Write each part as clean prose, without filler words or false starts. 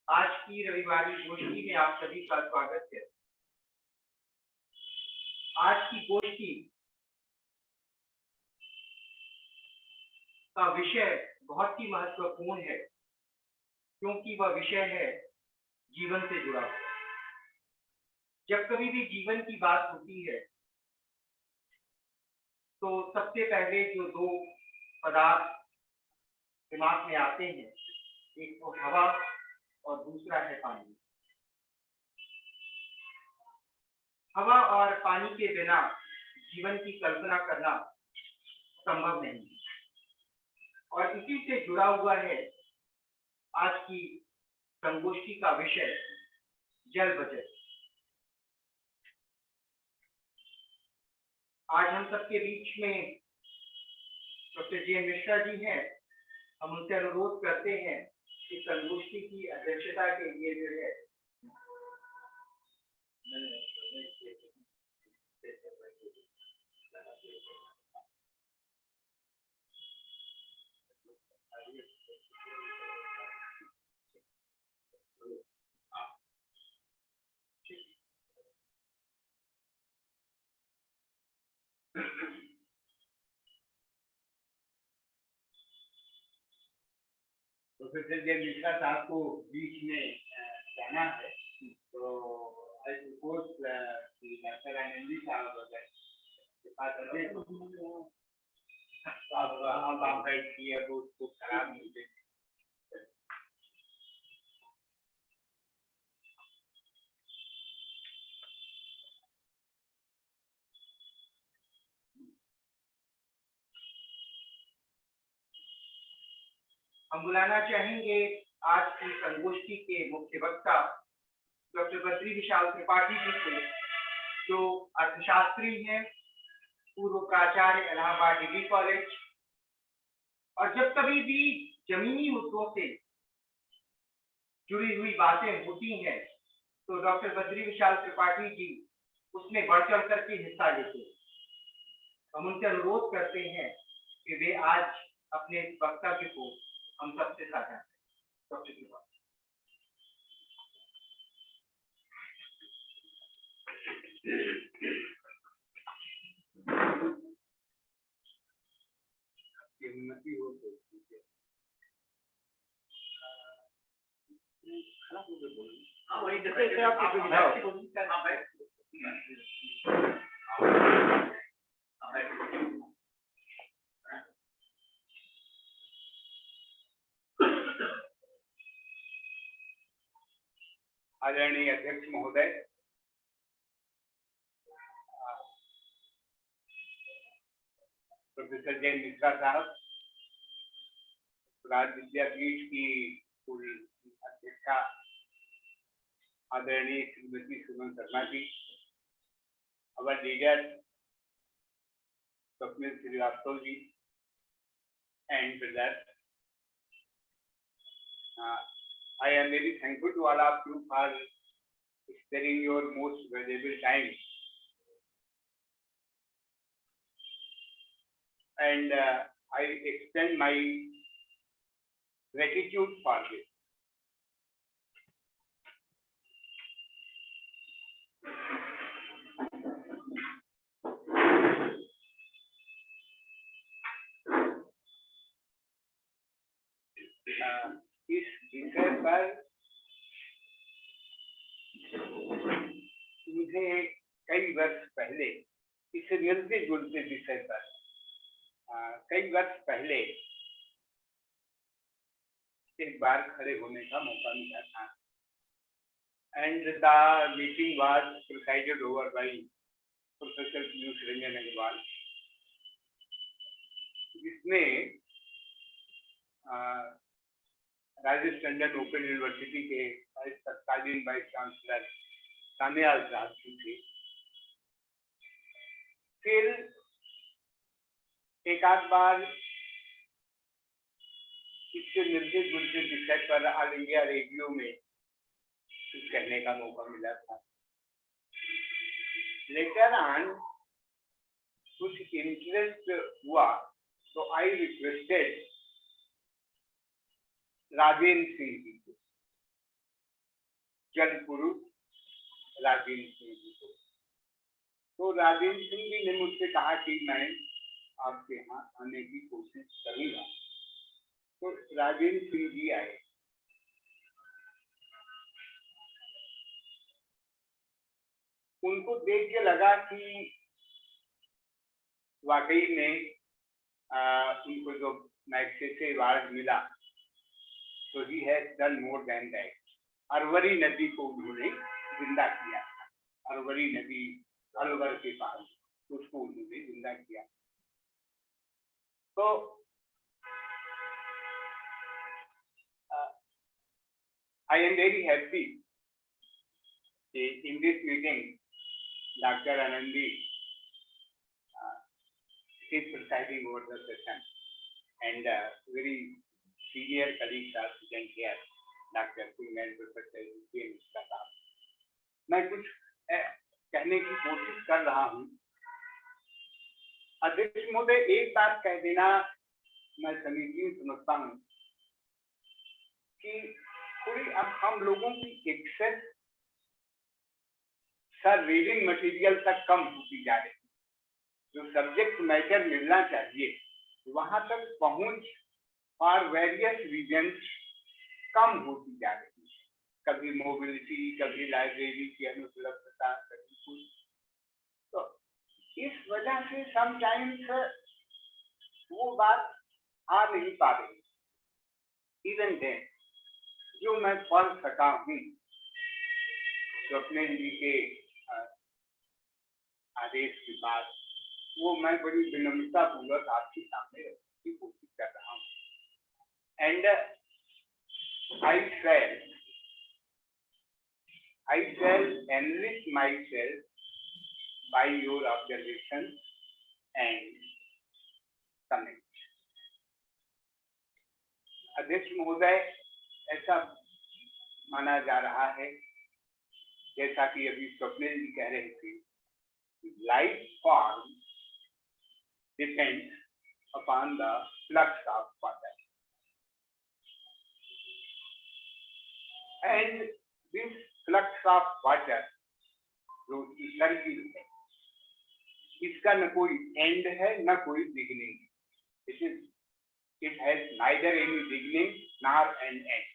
आज की रविवारी गोष्ठी में आप सभी का स्वागत है। आज की गोष्ठी का विषय बहुत ही महत्वपूर्ण है, क्योंकि वह विषय है जीवन से जुड़ा। जब कभी भी जीवन की बात होती है तो सबसे पहले जो दो पदार्थ दिमाग में आते हैं, एक तो हवा और दूसरा है पानी। हवा और पानी के बिना जीवन की कल्पना करना संभव नहीं, और इसी से जुड़ा हुआ है आज की संगोष्ठी का विषय, जल बचत। आज हम सबके बीच में डॉक्टर जे मिश्रा जी हैं। हम उनसे अनुरोध करते हैं कि संगोष्ठी की अध्यक्षता के लिए जो है प्रोफेसर जे मिश्रा साहब को बीच में जाना है, तो आई सपोज डॉक्टर आनंदी साहब के पास आप गाइड किए वो उसको खराब नहीं दे। हम बुलाना चाहेंगे आज की संगोष्ठी के मुख्य वक्ता डॉक्टर बद्री विशाल त्रिपाठी जी को, जो अर्थशास्त्री हैं, पूर्व प्राचार्य इलाहाबाद डिग्री कॉलेज। और जब कभी भी जमीनी मुद्दों से जुड़ी हुई बातें होती हैं तो डॉक्टर बद्री विशाल त्रिपाठी जी उसमें बढ़ चढ़ करके हिस्सा लेते हैं। हम उनसे अनुरोध करते हैं कि वे आज अपने वक्तव्य को हम सबसे साझा करें। डॉक्टर त्रिपाठी। उन्नति हो तो हाँ, वही जैसे आपकी आदरणीय अध्यक्ष महोदय, प्रोफेसर जे मिश्रा साहब, राज्य विद्यापीठ की पूरी अध्यक्षा आदरणीय Shrimati Suman Sharma ji, our leader Swapnil Shrivastava ji, and brothers, I am very thankful to all of you for sparing your most valuable time, and I extend my gratitude for this. इस विषय पर मुझे कई वर्ष पहले, इस मिलते जुलते विषय पर कई वर्ष पहले एक बार खड़े होने का मौका मिला था, and the meeting was presided over by professor Piyush Ranjan Agarwal, जिसमें राजेश टंडन ओपन यूनिवर्सिटी के तत्कालीन वाइस चांसलर कामयाल साहब जी थे। फिर एक आध बार इससे मिलते जुलते विषय पर ऑल इंडिया रेडियो में कहने का मौका मिला था। लेटर ऑन कुछ इंटरेस्ट हुआ तो आई रिक्वेस्टेड राजेंद्र सिंह जी को जल पुरुष राजेंद्र सिंह जी को। तो राजेंद्र सिंह जी ने मुझसे कहा कि मैं आपके यहाँ आने की कोशिश करूंगा। तो राजेंद्र सिंह जी आए। उनको देख के लगा कि वाकई में उनको जो मैग्सेसे अवार्ड मिला तो he has done more than that. Arvari नदी को उन्होंने जिंदा किया। अरवरी नदी अलवर के पास, उसको उन्होंने जिंदा किया। तो I am very happy in this meeting Dr. Anandi is presiding over the session and very senior colleagues are sitting here, Dr. Kulman, Professor James Prasad. मैं कुछ कहने की कोशिश कर रहा हूँ। अध्यक्ष महोदय, एक बात कह देना मैं समीचीन समझता हूँ कि थोड़ी अब हम लोगों की एक्सेस सर रीडिंग मटेरियल तक कम होती जा रही है। जो सब्जेक्ट मैटर मिलना चाहिए वहां तक पहुंच फॉर वेरियस रीजन्स कम होती जा रही है। कभी मोबिलिटी, कभी लाइब्रेरी की अनुपलब्धता, कभी कुछ। तो इस वजह से समटाइम्स वो बात आ नहीं पा रही। इवन देन जो मैं पढ़ सका हूँ स्वप्निल जी के आदेश के बाद, वो मैं बड़ी विनम्रता पूर्वक आपके सामने रखने की कोशिश कर रहा हूँ। And I shall enrich myself by your observation and comment. अध्यक्ष महोदय, ऐसा माना जा रहा है, जैसा कि अभी स्वप्निल जी कह रहे थे, life form depends upon the flux of water, and this flux of water जो सर्किल है, इसका न कोई एंड है न कोई beginning. it has neither any beginning nor an end.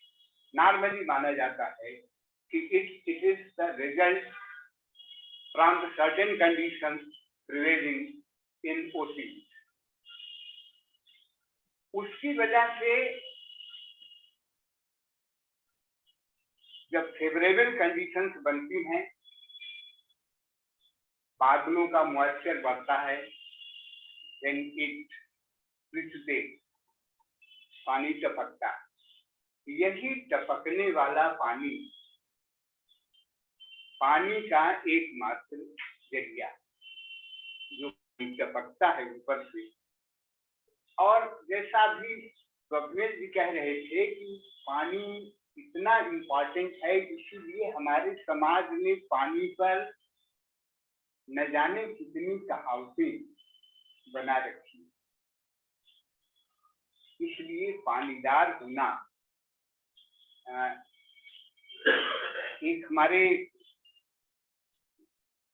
Normally माना जाता है कि it is the result from the certain conditions prevailing in ocean. उसकी वजह से जब फेवरेबल कंडीशंस बनती हैं, बादलों का मॉइस्चर बढ़ता है, then it precipitates, पानी टपकता। यही टपकने वाला पानी का एकमात्र जरिया जो टपकता है ऊपर से। और जैसा भी स्वप्निल जी कह रहे थे कि पानी इतना इम्पोर्टेंट है, इसीलिए हमारे समाज ने पानी पर न जाने कितनी कहावतें बना रखी। इसलिए पानीदार होना, एक हमारे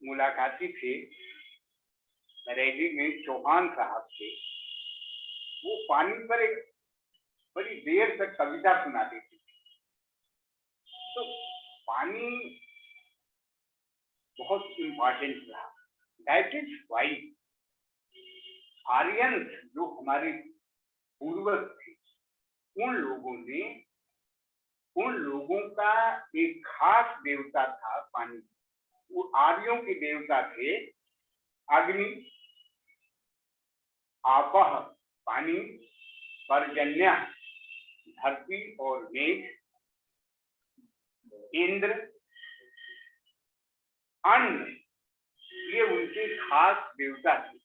मुलाकाती थे बरेली में, चौहान साहब थे, वो पानी पर एक बड़ी देर तक कविता सुनाते थे। तो पानी बहुत इम्पोर्टेंट रहा। दैट इज वाई आर्यंस जो हमारे पूर्वज थे, उन लोगों का एक खास देवता था पानी। वो आर्यों के देवता थे अग्नि, आपह पानी, पर्जन्य धरती और मेघ, इंद्र अन्न, ये उनके खास देवता थे।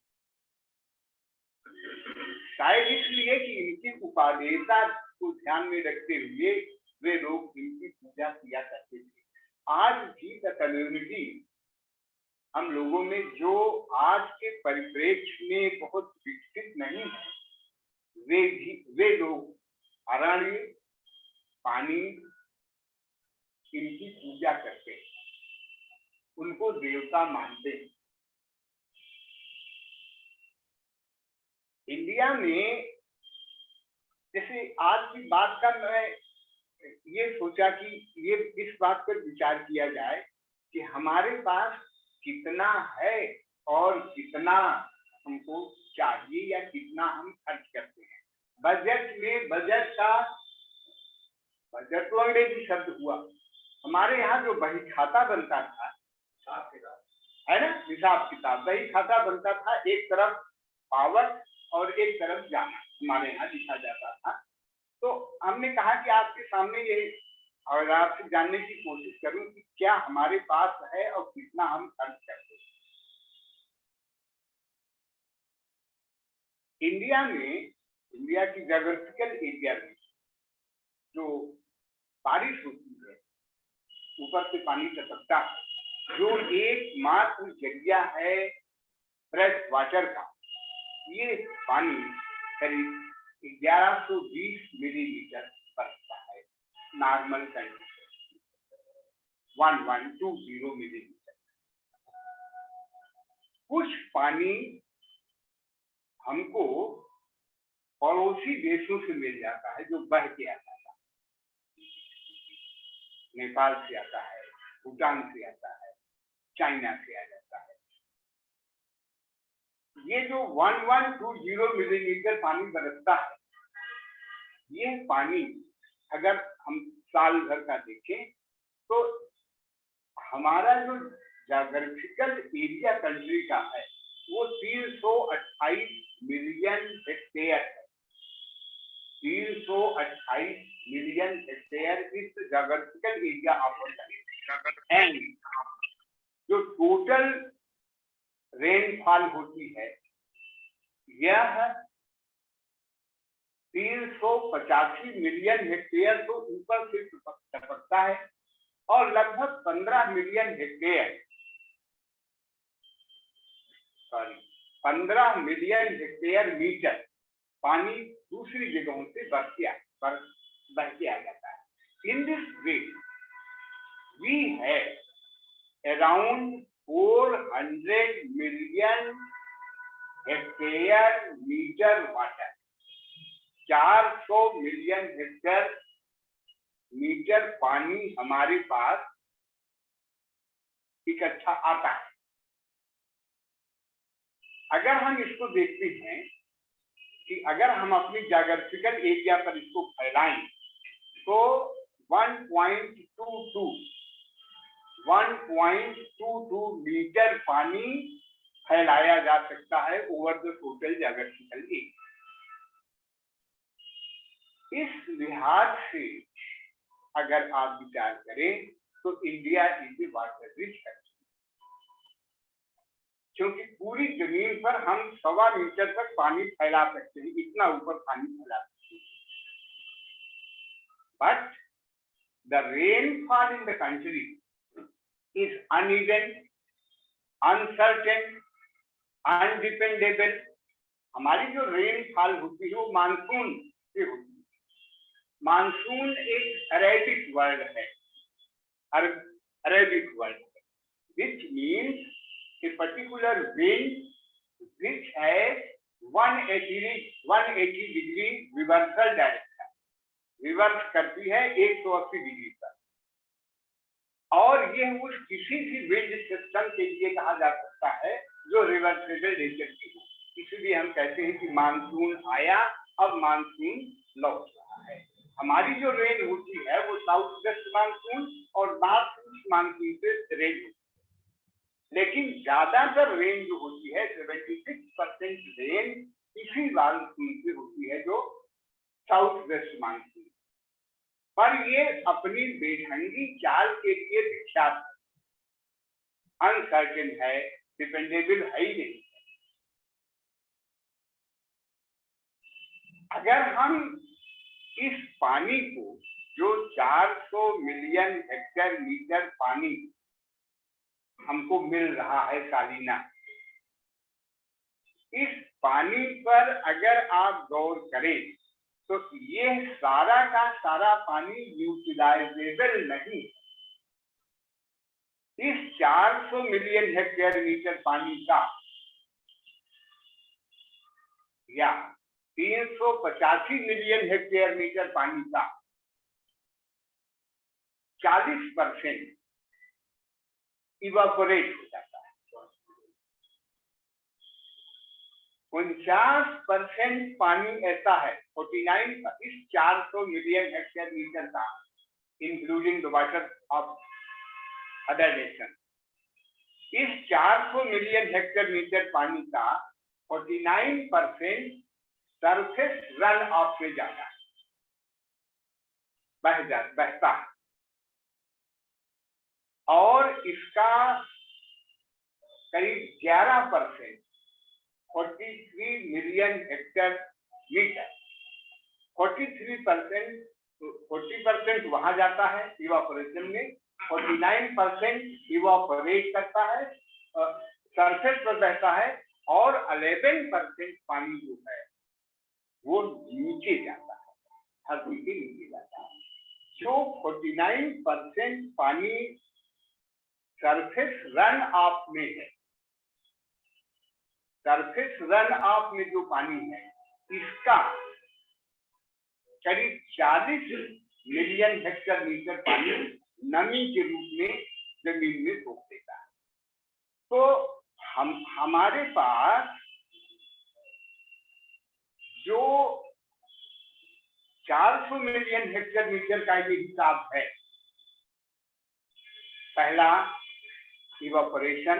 शायद इसलिए कि इनकी उपादेयता को ध्यान में रखते हुए वे लोग इनकी पूजा किया करते थे। आज भी द कम्युनिटी हम लोगों में जो आज के परिप्रेक्ष्य में बहुत विकसित नहीं है, वे लोग अरण्य, पानी, इनकी पूजा करते हैं, उनको देवता मानते हैं। इंडिया में जैसे आज की बात का मैं ये सोचा कि ये इस बात पर विचार किया जाए कि हमारे पास कितना है और कितना हमको चाहिए या कितना हम खर्च करते हैं। बजट में बजट तो अंग्रेजी शब्द हुआ। हमारे यहाँ जो बही खाता बनता था, है ना, हिसाब किताब, बही खाता बनता था, एक तरफ पावर और एक तरफ जाना हमारे यहाँ लिखा जाता था। तो हमने कहा कि आपके सामने ये और आपसे जानने की कोशिश करूं कि क्या हमारे पास है और कितना हम खर्च करते हैं। इंडिया की ज्योग्राफिकल एरिया में जो बारिश होती है, ऊपर से पानी टपकता है, जो एकमात्र जरिया है फ्रेश वाटर का, ये पानी करीब 1120 मिलीमीटर बरसता है नॉर्मल कंडीशन, 1120 मिलीमीटर। कुछ पानी हमको पड़ोसी देशों से मिल जाता है, जो बह के आता है, नेपाल से आता है, भूटान से आता है, चाइना से आ जाता है। ये जो 1120 मिलीमीटर पानी बरसता है, ये पानी अगर हम साल भर का देखें तो हमारा जो ज्योग्राफिकल एरिया कंट्री का है वो 328 मिलियन हेक्टेयर है। 328 मिलियन हेक्टेयर इस ज्योग्राफिकल एरिया ऑफ एंड जो टोटल रेनफॉल होती है यह 385 मिलियन हेक्टेयर तो ऊपर से टपकता है और लगभग 15 million hectare 15 million hectare metre पानी दूसरी जगहों से बह के आ जाता है। In this way we have around 400 million hectare metre water, 400 million hectare metre पानी हमारे पास इकट्ठा आता है। अगर हम इसको देखते हैं कि अगर हम अपनी ज्योग्राफिकल एरिया पर इसको फैलाएं तो 1.22 मीटर पानी फैलाया जा सकता है over the total geographical area. इस लिहाज से अगर आप विचार करें तो India is a water rich country, क्योंकि पूरी जमीन पर हम 1.25 मीटर तक पानी फैला सकते हैं, इतना ऊपर पानी फैला सकते हैं। But the rainfall in the country is uneven, uncertain, undependable. हमारी जो रेनफॉल होती है वो मानसून से होती है। मानसून एक अरेबिक वर्ड है, अरेबिक वर्ड है, which means a particular wind which has 180 degree reversal direction, reverse करती है 180 डिग्री पर, और ये उस किसी भी विंड सिस्टम के लिए कहा जा सकता है जो रिवर्सेबल नेचर की हो। इसलिए हम कहते हैं कि मानसून आया, अब मानसून लौट रहा है। हमारी जो रेन होती है वो साउथ वेस्ट मानसून और नॉर्थ ईस्ट मानसून से रेन होती है, लेकिन ज्यादातर रेन जो होती है 76% रेन इसी मानसून से होती है जो साउथ वेस्ट मानसून, पर ये अपनी बेढंगी चाल के लिए विख्यात है, अनसर्टेन है, डिपेंडेबल है ही नहीं। अगर हम इस पानी को जो 400 मिलियन हेक्टेयर मीटर पानी हमको मिल रहा है सालीना, इस पानी पर अगर आप गौर करें तो ये सारा का सारा पानी यूटिलाइजेबल नहीं, 400 मिलियन हेक्टेयर मीटर पानी का या 385 मिलियन हेक्टेयर मीटर पानी का 40% इवापोरेट हो जाता है। 49% पानी ऐसा है, 49 इस 400 मिलियन हेक्टेयर मीटर का, including the water of other nation, इस 400 मिलियन हेक्टेयर मीटर पानी का 49% सरफेस रन ऑफ से जाता है, बहता है, और इसका करीब 11% 43 मिलियन हेक्टेयर मीटर, 40% वहां जाता है इवापोरेशन में, 49% इवापोरेट करता है, सरफेस पर बहता है, और 11% पानी जो है वो नीचे जाता है, धरती के नीचे जाता है। जो 49% पानी सरफेस रन ऑफ में है, सरफेस रन ऑफ में जो पानी है, इसका करीब 40 मिलियन हेक्टेयर मीटर पानी नमी के रूप में जमीन में रोक देता है। तो हमारे पास जो 400 मिलियन हेक्टेयर मीटर का ये हिसाब है, पहला इवापोरेशन,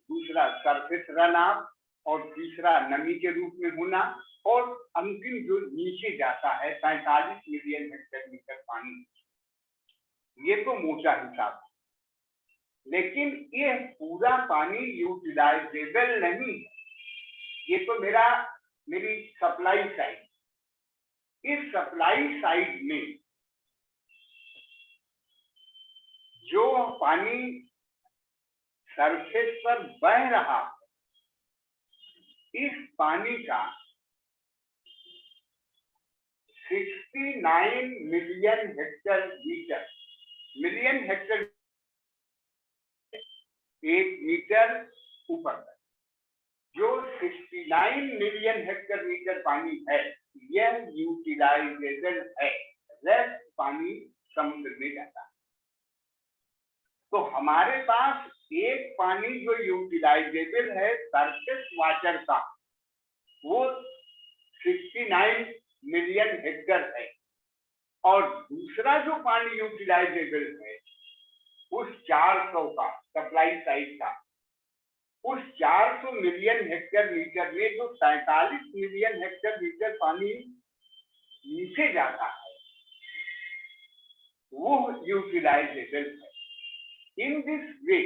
दूसरा सरफेस रन ऑफ, और तीसरा नमी के रूप में होना, और अंतिम जो नीचे जाता है 45 मिलियन हेक्टेयर मीटर पानी, ये तो मोटा हिसाब है। लेकिन ये पूरा पानी यूटिलाइजेबल नहीं है, ये तो मेरी सप्लाई साइड, इस सप्लाई साइड में जो पानी सरफेस पर बह रहा है, इस पानी का 69 million hectare metre, million hectare, 1 metre ऊपर तक, जो 69 मिलियन हेक्टेयर मीटर पानी है, यह यूटिलाइजेबल है, रेस्ट पानी समुद्र में जाता है। तो हमारे पास एक पानी जो यूटिलाइजेबल है सरफेस वाटर का, वो 69 मिलियन हेक्टेयर है, और दूसरा जो पानी यूटिलाइजेबल है उस 400 का, सप्लाई साइड का, उस 400 मिलियन हेक्टेयर मीटर में जो 47 मिलियन हेक्टेयर मीटर पानी नीचे जाता है, वो यूटिलाइजेबल है। इन दिस वे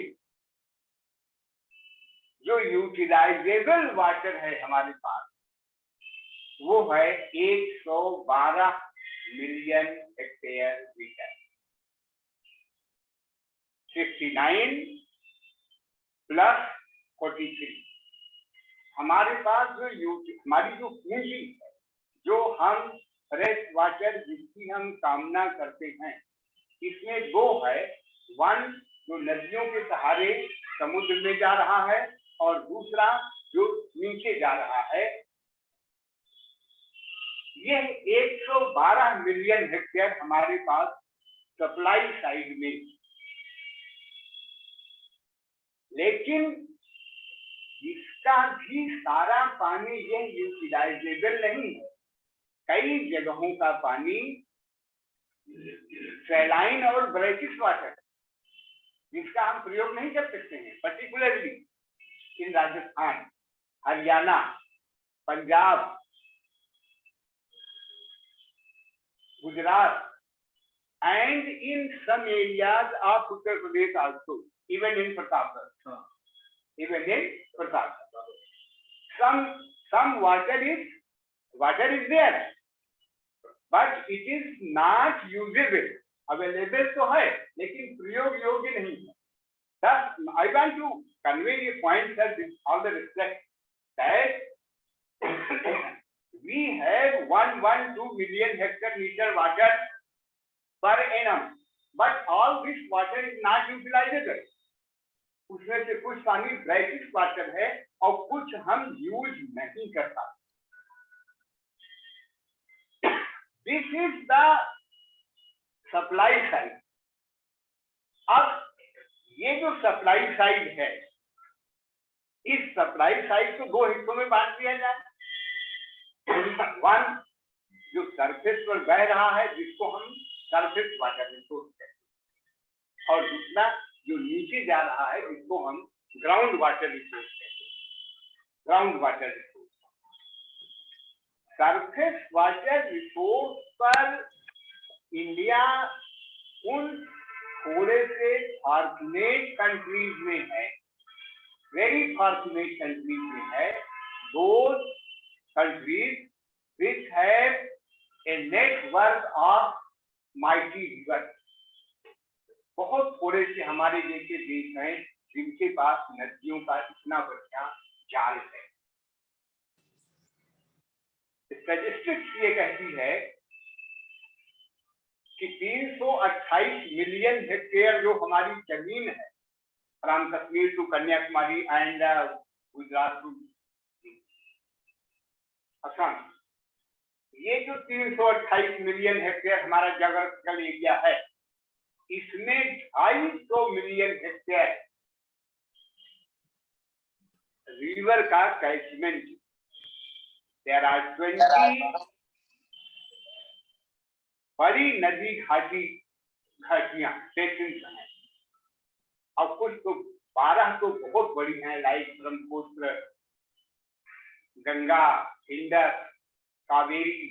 जो यूटिलाइजेबल वाटर है हमारे पास, वो है 112 मिलियन हेक्टेयर मीटर, 69 प्लस 43। हमारे पास हमारी जो पूंजी है, जो हम फ्रेश वाटर जिसकी हम कामना करते हैं, इसमें दो है, वन जो नदियों के सहारे समुद्र में जा रहा है, और दूसरा जो नीचे जा रहा है। यह 112 मिलियन हेक्टेयर हमारे पास सप्लाई साइड में, लेकिन इसका भी सारा पानी यह यूटिलाइजेबल नहीं है। कई जगहों का पानी सैलाइन और ब्रैकिश वाटर, जिसका हम प्रयोग नहीं कर सकते हैं, particularly in Rajasthan, Haryana, Punjab, Gujarat, and in some areas of Uttar Pradesh also, even in Pratapgarh, even in Pratapgarh, some water is there, but it is not usable. Available तो है, लेकिन प्रयोग योग्य नहीं है। Thus, I want to convey a point that with all the respect, that we have 112 million hectare meter water per annum, but all this water is not utilizable. उसमें से कुछ पानी ब्रैकिश वाटर है और कुछ हम यूज नहीं कर पाते। This is the supply side. अब ये जो सप्लाई साइड है, इस सप्लाई साइड को दो हिस्सों में बांट दिया जाए। वन जो सरफेस पर बह रहा है जिसको हम सरफेस वाटर रिसोर्स कहते हैं, और दूसरा जो नीचे जा रहा है जिसको हम ग्राउंड वाटर रिसोर्स कहते हैं। Ground water resource, surface water resource पर इंडिया उन थोड़े से फॉर्चुनेट कंट्रीज में है, वेरी फॉर्चुनेट कंट्रीज में है, those countries which have a network of mighty rivers। बहुत थोड़े से हमारे जैसे देश हैं जिनके पास नदियों का इतना बढ़िया जाल है। स्टैटिस्टिक्स ये कहती है कि 328 मिलियन हेक्टेयर जो हमारी जमीन है, from Kashmir to Kanyakumari and Gujarat to Assam, ये जो 328 मिलियन हेक्टेयर हमारा ज्योग्राफिकल एरिया है, इसमें 250 मिलियन हेक्टेयर रिवर का कैचमेंट। देयर आर 20 बड़ी नदी घाटियां हैं, और कुछ तो 12 तो बहुत बड़ी हैं, लाइक ब्रह्मपुत्र, गंगा, इंडस, कावेरी,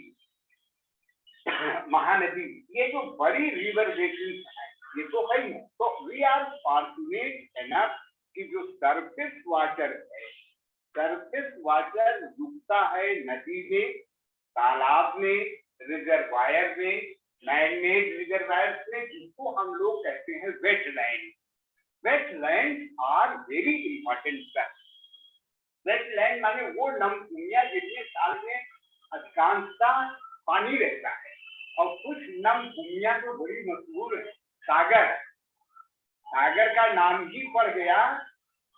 महानदी। ये जो बड़ी रिवर बेसिन है ये तो है ही। तो वी आर फॉर्चुनेट एनफ कि जो सरफेस वाटर है, सरफेस वाटर रुकता है नदी में, तालाब में, रिजर्वायर में, मैनमेड रिजर्वायर में, जिसको हम लोग कहते हैं wetland. Wetland are very important. Wetland माने वो नमभूमियां जिनमें साल में अधिकांशता पानी रहता है, और कुछ नम भूमियां तो बड़ी मशहूर है। सागर, सागर का नाम ही पड़ गया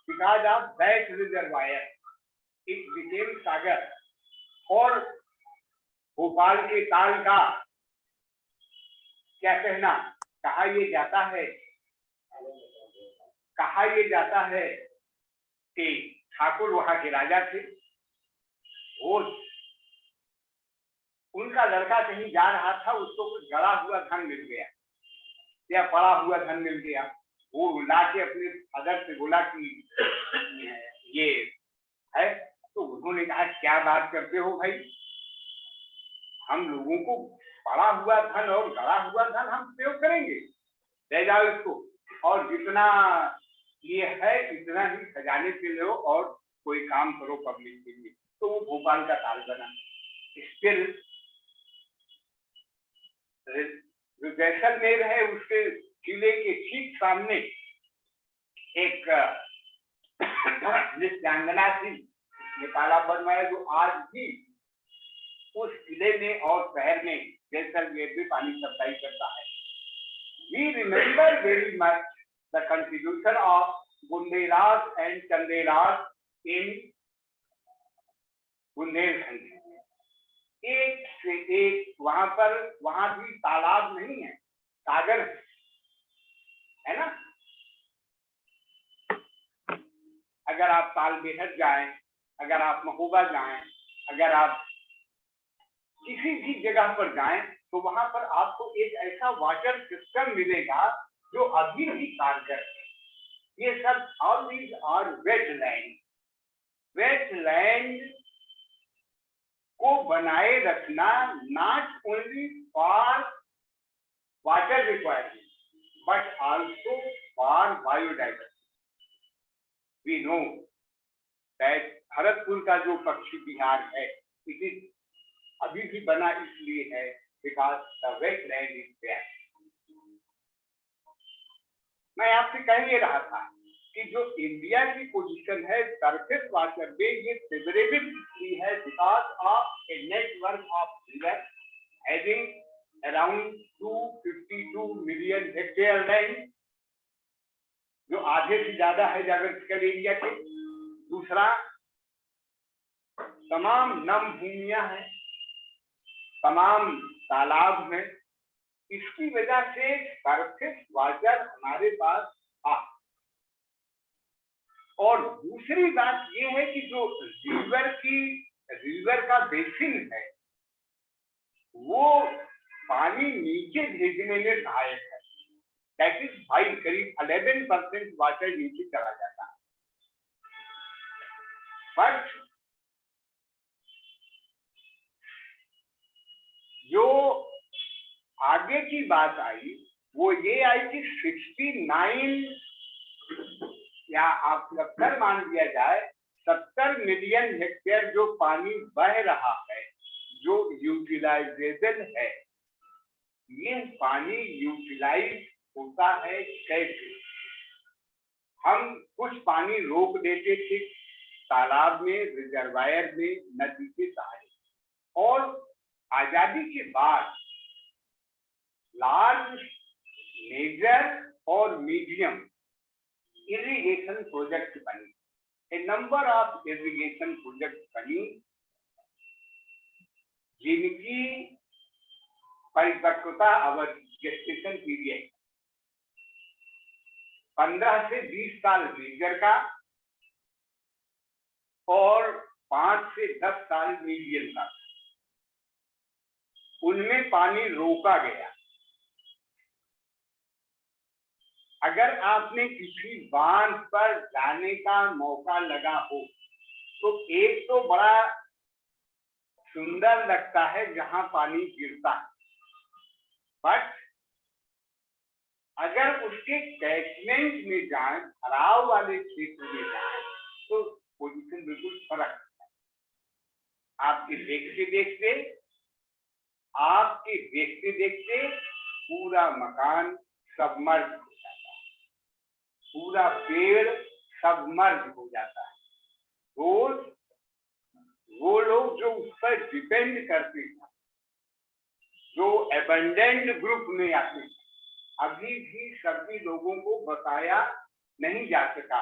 because of that reservoir, it became Sagar. और भोपाल के ताल का क्या कहना, कहा ये जाता है कि ठाकुर वहां के राजा थे, भोज, उनका लड़का कहीं जा रहा था, उसको कुछ गड़ा हुआ धन मिल गया या पड़ा हुआ धन मिल गया। वो लाके अपने फादर से बोला कि ये है, तो उन्होंने कहा क्या बात करते हो भाई, हम लोगों को पड़ा हुआ धन और गड़ा हुआ धन हम प्रयोग करेंगे, ले जाओ इसको, और जितना ये है इतना ही खजाने से लो और कोई काम करो पब्लिक के लिए। तो वो भोपाल का ताल बना। स्टिल जो जैसलमेर है उसके किले के ठीक सामने एक नृत्यांगना थी, ये तालाब बनवाया, जो आज भी उस किले में और शहर में जैसलमेर में पानी सप्लाई करता है। We remember very much the contribution of Bundelkhand and Chandelkhand in Bundelkhand. एक से एक वहां भी तालाब नहीं है, सागर है ना। अगर आप ताल बेहद जाएं, अगर आप महोबा जाएं, अगर आप किसी भी जगह पर जाएं, तो वहां पर आपको एक ऐसा वाटर सिस्टम मिलेगा जो अभी भी कारगर है। ये सब all these are wetland. Wetland को बनाए रखना not only for water requirement but also for biodiversity. We know that Bharatpur का जो पक्षी विहार है, इट इज अभी भी बना इसलिए है because the wetland is there. मैं आपसे कह ये रहा था कि जो इंडिया की पोजीशन है सरफेस वाटर में, ये फेवरेबल है because of a network of river having around 252 million hectare land जो आधे से ज्यादा है ज्योग्राफिकल एरिया के। दूसरा, तमाम नम भूमियां हैं, तमाम तालाब हैं। इसकी वजह से सरफेस वाटर हमारे पास था। और दूसरी बात यह है कि जो रिवर का बेसिन है वो पानी नीचे भेजने में सहायक है। दैट इज भाई करीब 11% वाटर नीचे चला जाता है। बट जो आगे की बात आई वो ये आई कि 69 या आप 70 मान लिया जाए, 70 मिलियन हेक्टेयर जो पानी बह रहा है, जो यूटिलाइजेबल है, ये पानी यूटिलाइज होता है कैसे? हम कुछ पानी रोक देते थे तालाब में, रिजर्वायर में, नदी के सहारे। और आजादी के बाद लार्ज, मेजर और मीडियम इरिगेशन प्रोजेक्ट बनी। ए नंबर ऑफ इरिगेशन प्रोजेक्ट बनी जिनकी परिपक्वता अवधि, gestation पीरियड 15 से 20 साल मेजर का और 5 से 10 साल मीडियम का। उनमें पानी रोका गया। अगर आपने किसी बांध पर जाने का मौका लगा हो तो एक तो बड़ा सुंदर लगता है जहां पानी गिरता है, बट अगर उसके कैचमेंट में जाए, भराव वाले क्षेत्र में जाए, तो पोजीशन बिल्कुल फर्क है। आपके देखते देखते पूरा मकान सबमर्ज हो जाता है, पूरा पेड़ सबमर्ज हो जाता है। रोज वो लोग जो उस पर डिपेंड करते हैं, जो एबंडेंट ग्रुप में आते हैं, अभी भी सभी लोगों को बताया नहीं जा सका।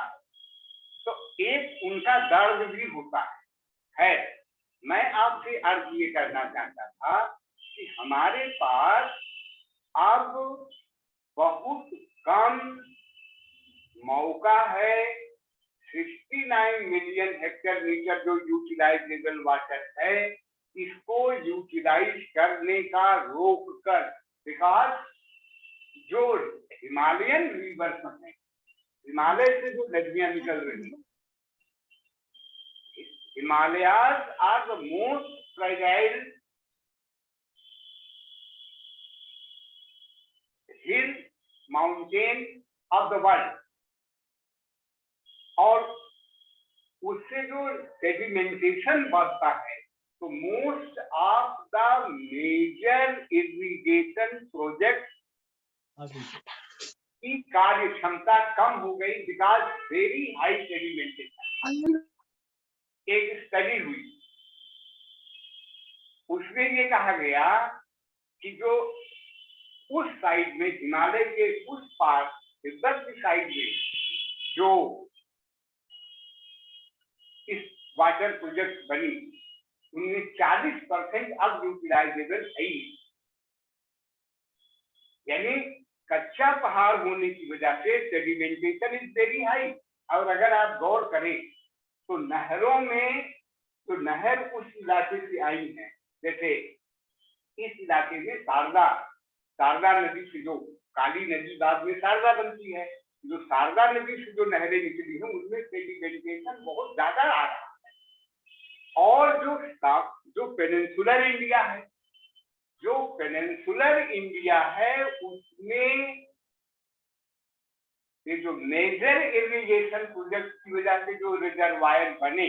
तो एक उनका दर्द भी होता है। मैं आपसे अर्ज ये करना चाहता था कि हमारे पास अब बहुत कम मौका है 69 मिलियन हेक्टेयर मीटर जो यूटिलाइजेबल वाटर है, इसको यूटिलाइज करने का रोक कर। बिकॉज जो हिमालयन रिवर्स हैं, हिमालय से जो नदियां निकल रही, Himalayas are the most fragile hill mountain of the world. और उससे जो सेडिमेंटेशन बढ़ता है, तो most of the major irrigation project की कार्य क्षमता कम हो गई बिकॉज वेरी हाई सेडिमेंटेशन। एक स्टडी हुई, उसमें ये कहा गया कि जो उस साइड में, हिमालय के उस पार, तिब्बत की साइड में जो इस वाटर प्रोजेक्ट बनी, उनमें 40% अब यूटिलाइजेबल है। यानी कच्चा पहाड़ होने की वजह से सेडिमेंटेशन इज वेरी हाई। और अगर आप गौर करें तो नहरों में, तो नहर उस इलाके से आई है, जैसे इस इलाके में शारदा नदी से, जो काली नदी बाद में शारदा बनती है, जो शारदा नदी से जो नहरें निकली हैं उनमें सेडिमेंटेशन बहुत ज्यादा आ रहा है। और जो पेनिनसुलर इंडिया है, उसमें ये जो मेजर इरिगेशन प्रोजेक्ट की वजह से जो रिजर्वायर बने,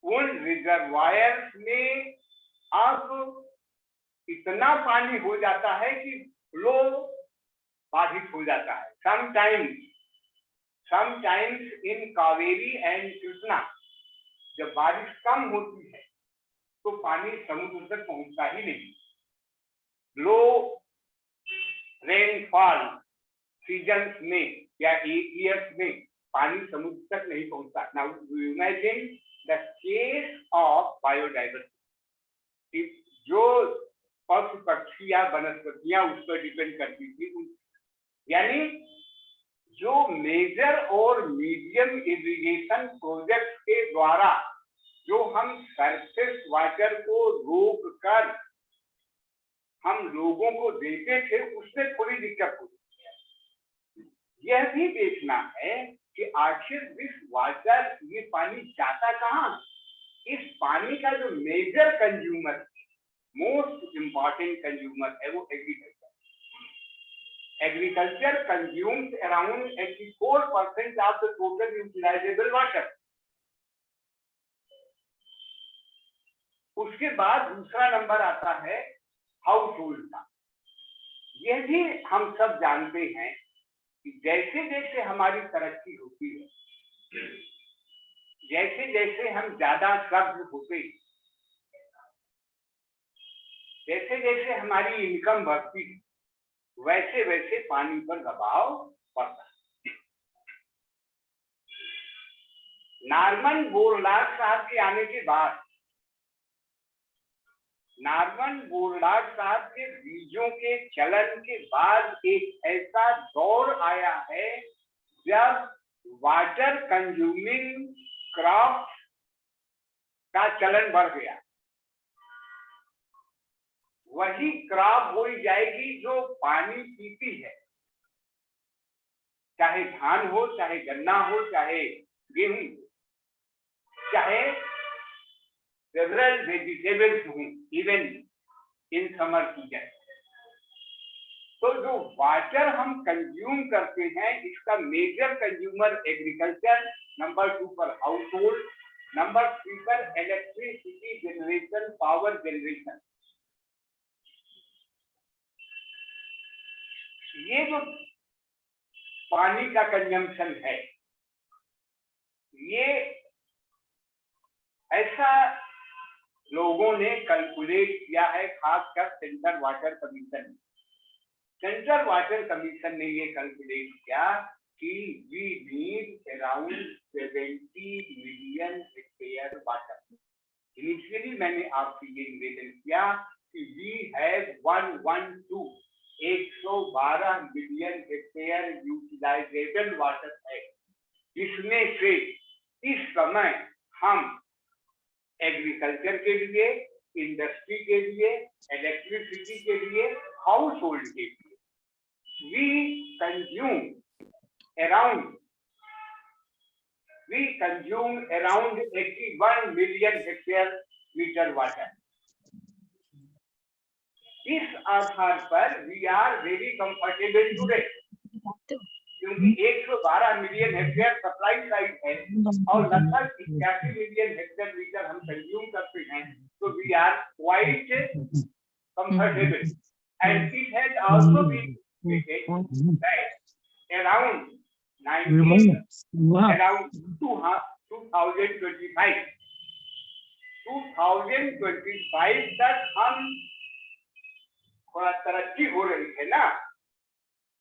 उन रिजर्वायर में अब इतना पानी हो जाता है कि फ्लो बाधित हो जाता है। Sometimes in Kaveri and Krishna जब बारिश कम होती है तो पानी समुद्र तक पहुंचता ही नहीं। लो रेनफॉल सीजन्स में या ईयर्स में पानी समुद्र तक नहीं पहुंचता। Now imagine the case of biodiversity, जो पशु पक्षी या वनस्पतियां उस पर डिपेंड करती थी, यानी जो मेजर और मीडियम इरिगेशन प्रोजेक्ट के द्वारा जो हम सरफेस वाटर को रोक कर हम लोगों को देते थे, उसमें थोड़ी दिक्कत होती है। यह भी देखना है कि आखिर दिस वाटर, ये पानी जाता कहाँ? इस पानी का जो major consumer, most important consumer है वो agriculture. Agriculture consumes around 84% of the total utilizable water. उसके बाद दूसरा नंबर आता है हाउस होल्ड का। यह भी हम सब जानते हैं कि जैसे जैसे हमारी तरक्की होती है, जैसे जैसे हम ज्यादा सभ्य होते हैं, जैसे जैसे हमारी इनकम बढ़ती है, वैसे वैसे पानी पर दबाव बढ़ता है। नॉर्मन बोरलॉग साहब के आने के बाद, नॉर्मन बोरलॉग साहब के बीजों के चलन के बाद एक ऐसा दौर आया है जब वाटर कंज्यूमिंग क्रॉप का चलन बढ़ गया। वही क्रॉप बोई जाएगी जो पानी पीती है, चाहे धान हो, चाहे गन्ना हो, चाहे गेहूं हो, चाहे सेवरल वेजिटेबल्स हो, इवन इन समर सीजन। तो जो वाटर हम कंज्यूम करते हैं, इसका मेजर कंज्यूमर एग्रीकल्चर, नंबर 2 पर हाउस होल्ड, नंबर 3 पर इलेक्ट्रिसिटी जनरेशन, पावर जनरेशन। ये जो पानी का कंजम्पशन है, ये ऐसा लोगों ने कैलकुलेट किया है, खासकर central water commission. Central water commission ने ये कैलकुलेट किया कि we need around 70 million hectare water. Initially मैंने आपसे ये निवेदन किया कि we have 112 million hectare utilisable water है, जिसमें से इस समय हम एग्रीकल्चर के लिए, इंडस्ट्री के लिए, इलेक्ट्रिसिटी के लिए, हाउस होल्ड के लिए we consume around 81 million hectare meter water. इस आधार पर we are very comfortable today, क्योंकि 112 मिलियन हेक्टेयर सप्लाई साइड है और लगभग 81 मिलियन हेक्टेयर मीटर हम कंज्यूम करते हैं, तो we are quite comfortable. And it has also been around 2025 तक हम थोड़ा तरक्की हो रही है ना,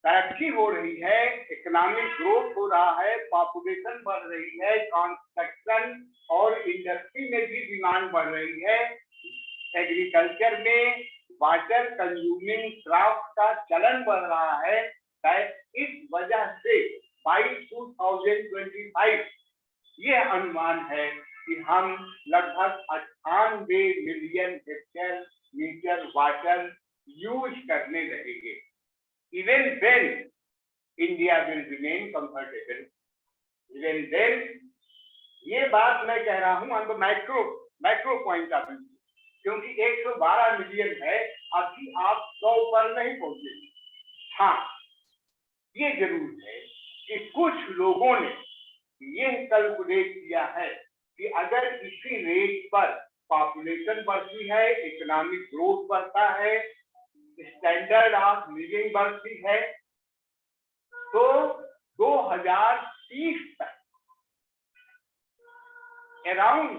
तरक्की हो रही है, इकोनॉमिक ग्रोथ हो रहा है, पॉपुलेशन बढ़ रही है, कंस्ट्रक्शन और इंडस्ट्री में भी डिमांड बढ़ रही है, एग्रीकल्चर में वाटर कंज्यूमिंग क्रॉप का चलन बढ़ रहा है। इस वजह से बाई 2025 ये अनुमान है कि हम लगभग 98 million hectare metre water use करने लगेंगे। Even then, India will remain comfortable. Even then, ये बात मैं कह रहा हूं on the macro point of view, क्योंकि 112 मिलियन है, अभी आप 100 पर नहीं पहुंचे। हाँ, ये जरूर है कि कुछ लोगों ने यह कैलकुलेट किया है कि अगर इसी रेट पर पॉपुलेशन बढ़ती है, इकोनॉमिक ग्रोथ बढ़ता है, स्टैंडर्ड ऑफ लिविंग बढ़ती है, तो 2030 तक अराउंड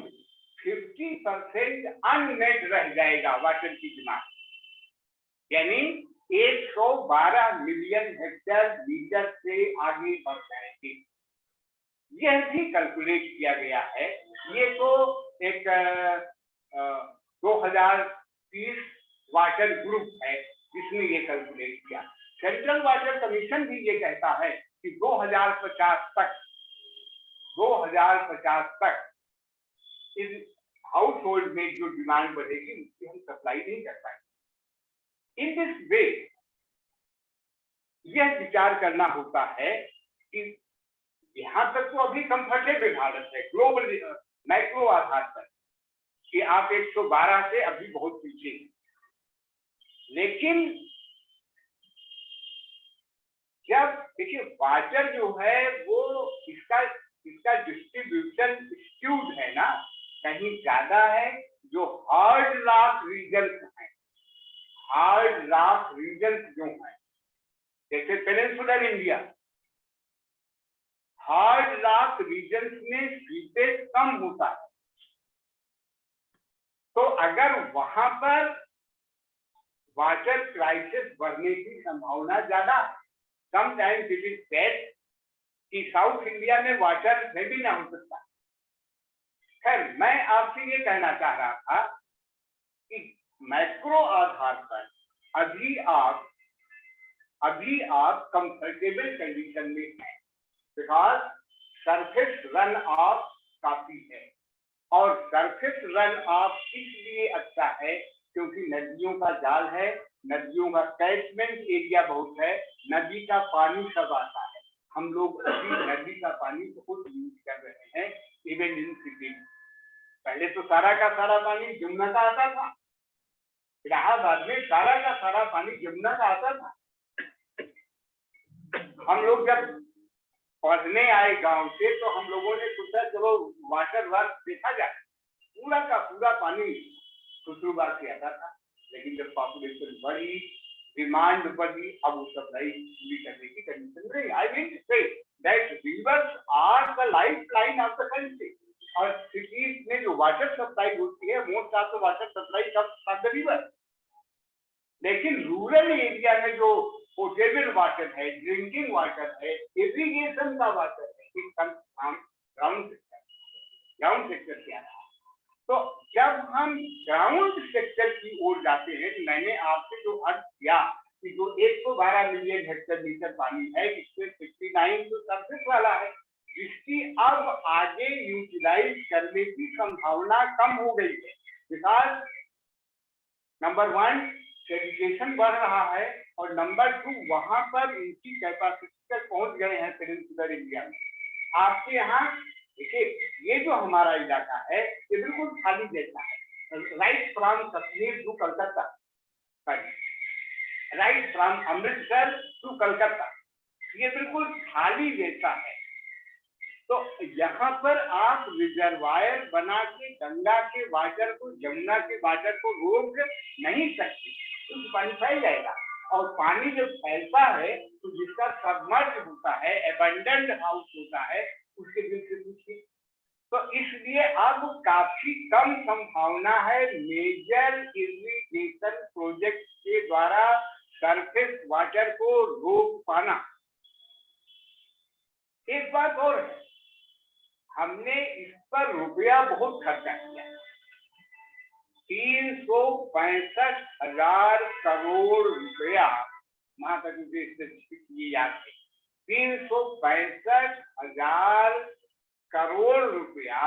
50% अनमेट रह जाएगा वाटर की डिमांड। यानी 112 मिलियन हेक्टेयर लीटर से आगे बढ़ जाएंगे। यह भी कैलकुलेट किया गया है। ये तो एक 2030 वाटर ग्रुप है जिसने ये कैलकुलेट किया। सेंट्रल वाटर कमीशन भी ये कहता है कि 2050 तक इस हाउस होल्ड में जो डिमांड बढ़ेगी उसकी हम सप्लाई नहीं कर पाएंगे। इन दिस वे यह विचार करना होता है कि यहां तक तो अभी कंफर्टेबल भारत है ग्लोबल मैक्रो आधार पर कि आप 112 से अभी बहुत पीछे हैं, लेकिन जब देखिए वाटर जो है वो इसका डिस्ट्रीब्यूशन स्क्यूड है ना, कहीं ज्यादा है। जो हार्ड रॉक रीजन जो है जैसे peninsular India, hard rock region में सीपेज कम होता है, तो अगर वहां पर वाटर क्राइसिस बढ़ने की संभावना ज्यादा है। समटाइम्स इट इज सेड कि साउथ इंडिया में वाटर में भी ना हो सकता। खैर, मैं आपसे ये कहना चाह रहा था कि मैक्रो आधार पर अभी आप कंफर्टेबल कंडीशन में हैं, बिकॉज सरफेस रन ऑफ काफी है। और सरफेस रन ऑफ इसलिए अच्छा है क्योंकि नदियों का जाल है, नदियों का कैचमेंट एरिया बहुत है, नदी का पानी सब आता है। हम लोग अभी नदी का पानी बहुत यूज कर रहे हैं इवन इन सिटी। पहले तो सारा का सारा पानी जमुना का आता था, इलाहाबाद में सारा का सारा पानी जमुना का आता था। हम लोग जब पढ़ने आए गांव से तो हम लोगों ने सोचा चलो वाटर वर्क देखा जाए। पूरा का पूरा पानी खुशरूबाग से आता था, लेकिन जब पॉपुलेशन बढ़ी, डिमांड बढ़ी, अब वो सप्लाई पूरी करने की कंडीशन नहीं। I mean to say that rivers are the lifeline of the country. और सिटीज में जो वाटर सप्लाई होती है most of the water supply comes from the river. लेकिन रूरल एरिया में जो पोटेबल वाटर है, ड्रिंकिंग वाटर है, इरिगेशन का वाटर है, it comes from ground sector क्या है। तो जब हम ग्राउंड सेक्टर की ओर जाते हैं, मैंने आपसे जो अर्थ किया कि जो 112 मिलियन हेक्टेयर लीटर पानी है, इसमें 69 तो सरफेस वाला है, जिसकी अब आगे यूटिलाइज करने की संभावना कम हो गई है। बिकॉज नंबर 1 सेडिमेंटेशन बढ़ रहा है और नंबर 2 वहां पर इनकी कैपेसिटी तक पहुंच गए हैं पेनिनसुलर इंडिया में। आपके यहाँ देखिए, ये जो हमारा इलाका है ये बिल्कुल खाली जैसा है। Right from Kashmir to Calcutta, right from Amritsar to Calcutta, ये बिल्कुल खाली जैसा है। तो यहाँ पर आप रिजर्वायर बना के गंगा के वाटर को, जमुना के वाटर को रोक नहीं सकते, क्योंकि पानी फैल जाएगा। और पानी जब फैलता है तो जिसका सबमर्ज होता है, एबंडेंट हाउस होता है, उसके बीच से पूछिए। तो इसलिए अब काफी कम संभावना है मेजर इरिगेशन प्रोजेक्ट के द्वारा सरफेस वाटर को रोक पाना। एक बात और है, हमने इस पर रुपया बहुत खर्चा किया, 365,000 करोड़ रुपया। महात्मा ये याद है, 365,000 करोड़ रुपया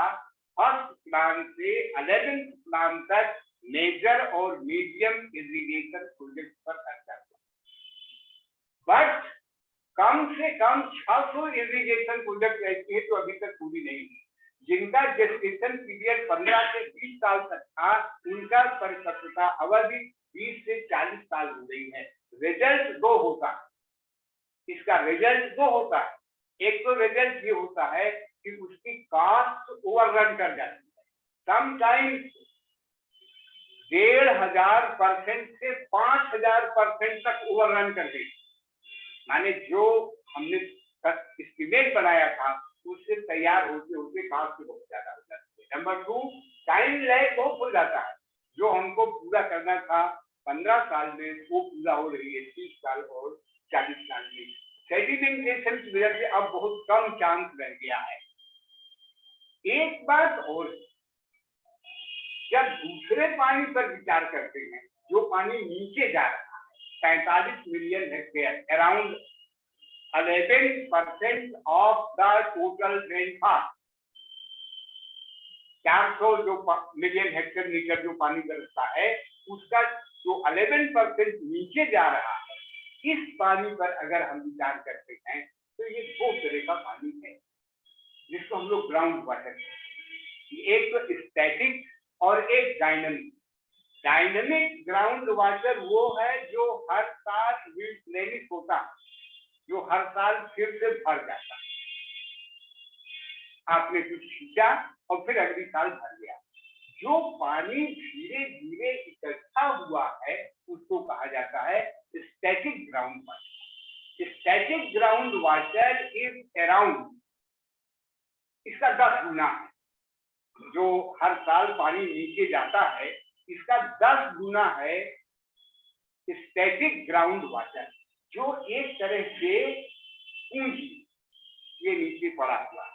फर्स्ट प्लान से 11th प्लान तक मेजर और मीडियम इरिगेशन प्रोजेक्ट पर खर्चा हुआ। बट कम से कम 600 इरिगेशन प्रोजेक्ट ऐसी है जो अभी तक पूरी नहीं हुई, जिनका जेस्टेशन पीरियड 15 से 20 साल तक था, उनका परिपक्वता अवधि 20 से 40 साल हो गई है। रिजल्ट 2 होता है, इसका रिजल्ट 2 होता है। एक तो रिजल्ट ये होता है कि उसकी कॉस्ट ओवररन कर जाती है, समटाइम्स 1,500% से 5,000% तक ओवररन कर देती। माने जो हमने एस्टिमेट बनाया था उससे तैयार होते होते कॉस्ट बहुत ज्यादा हो जाती है। नंबर 2, टाइम लैग बहुत हो जाता है। जो हमको पूरा करना था 15 साल में वो पूरा हो रही है 30 साल और 40 साल में। सेडिमेंटेशन की वजह से अब बहुत कम चांस रह गया है। एक बात और, जब दूसरे पानी पर विचार करते हैं, जो पानी नीचे जा रहा है, 45 million hectare, around 11% of the total rainfall, 400 जो मिलियन हेक्टेयर मीटर जो पानी बरसता है, उसका जो 11% नीचे जा रहा है, इस पानी पर अगर हम विचार करते हैं तो ये दो तरह का पानी है जिसको हम लोग ग्राउंड वाटर कहते हैं। एक तो स्टैटिक और एक डायनामिक। डायनामिक ग्राउंड वाटर वो है जो हर साल रिप्लेनिश होता है, जो हर साल फिर से भर जाता है। आपने कुछ खींचा और फिर अगली साल भर गया। जो पानी धीरे धीरे इकट्ठा हुआ है उसको कहा जाता है static ground water. Static ground water is around, इसका 10 गुना है। जो हर साल पानी नीचे जाता है, इसका 10 गुना है स्टैटिक ग्राउंड वाटर, जो एक तरह से पूंजी ये नीचे पड़ा हुआ है।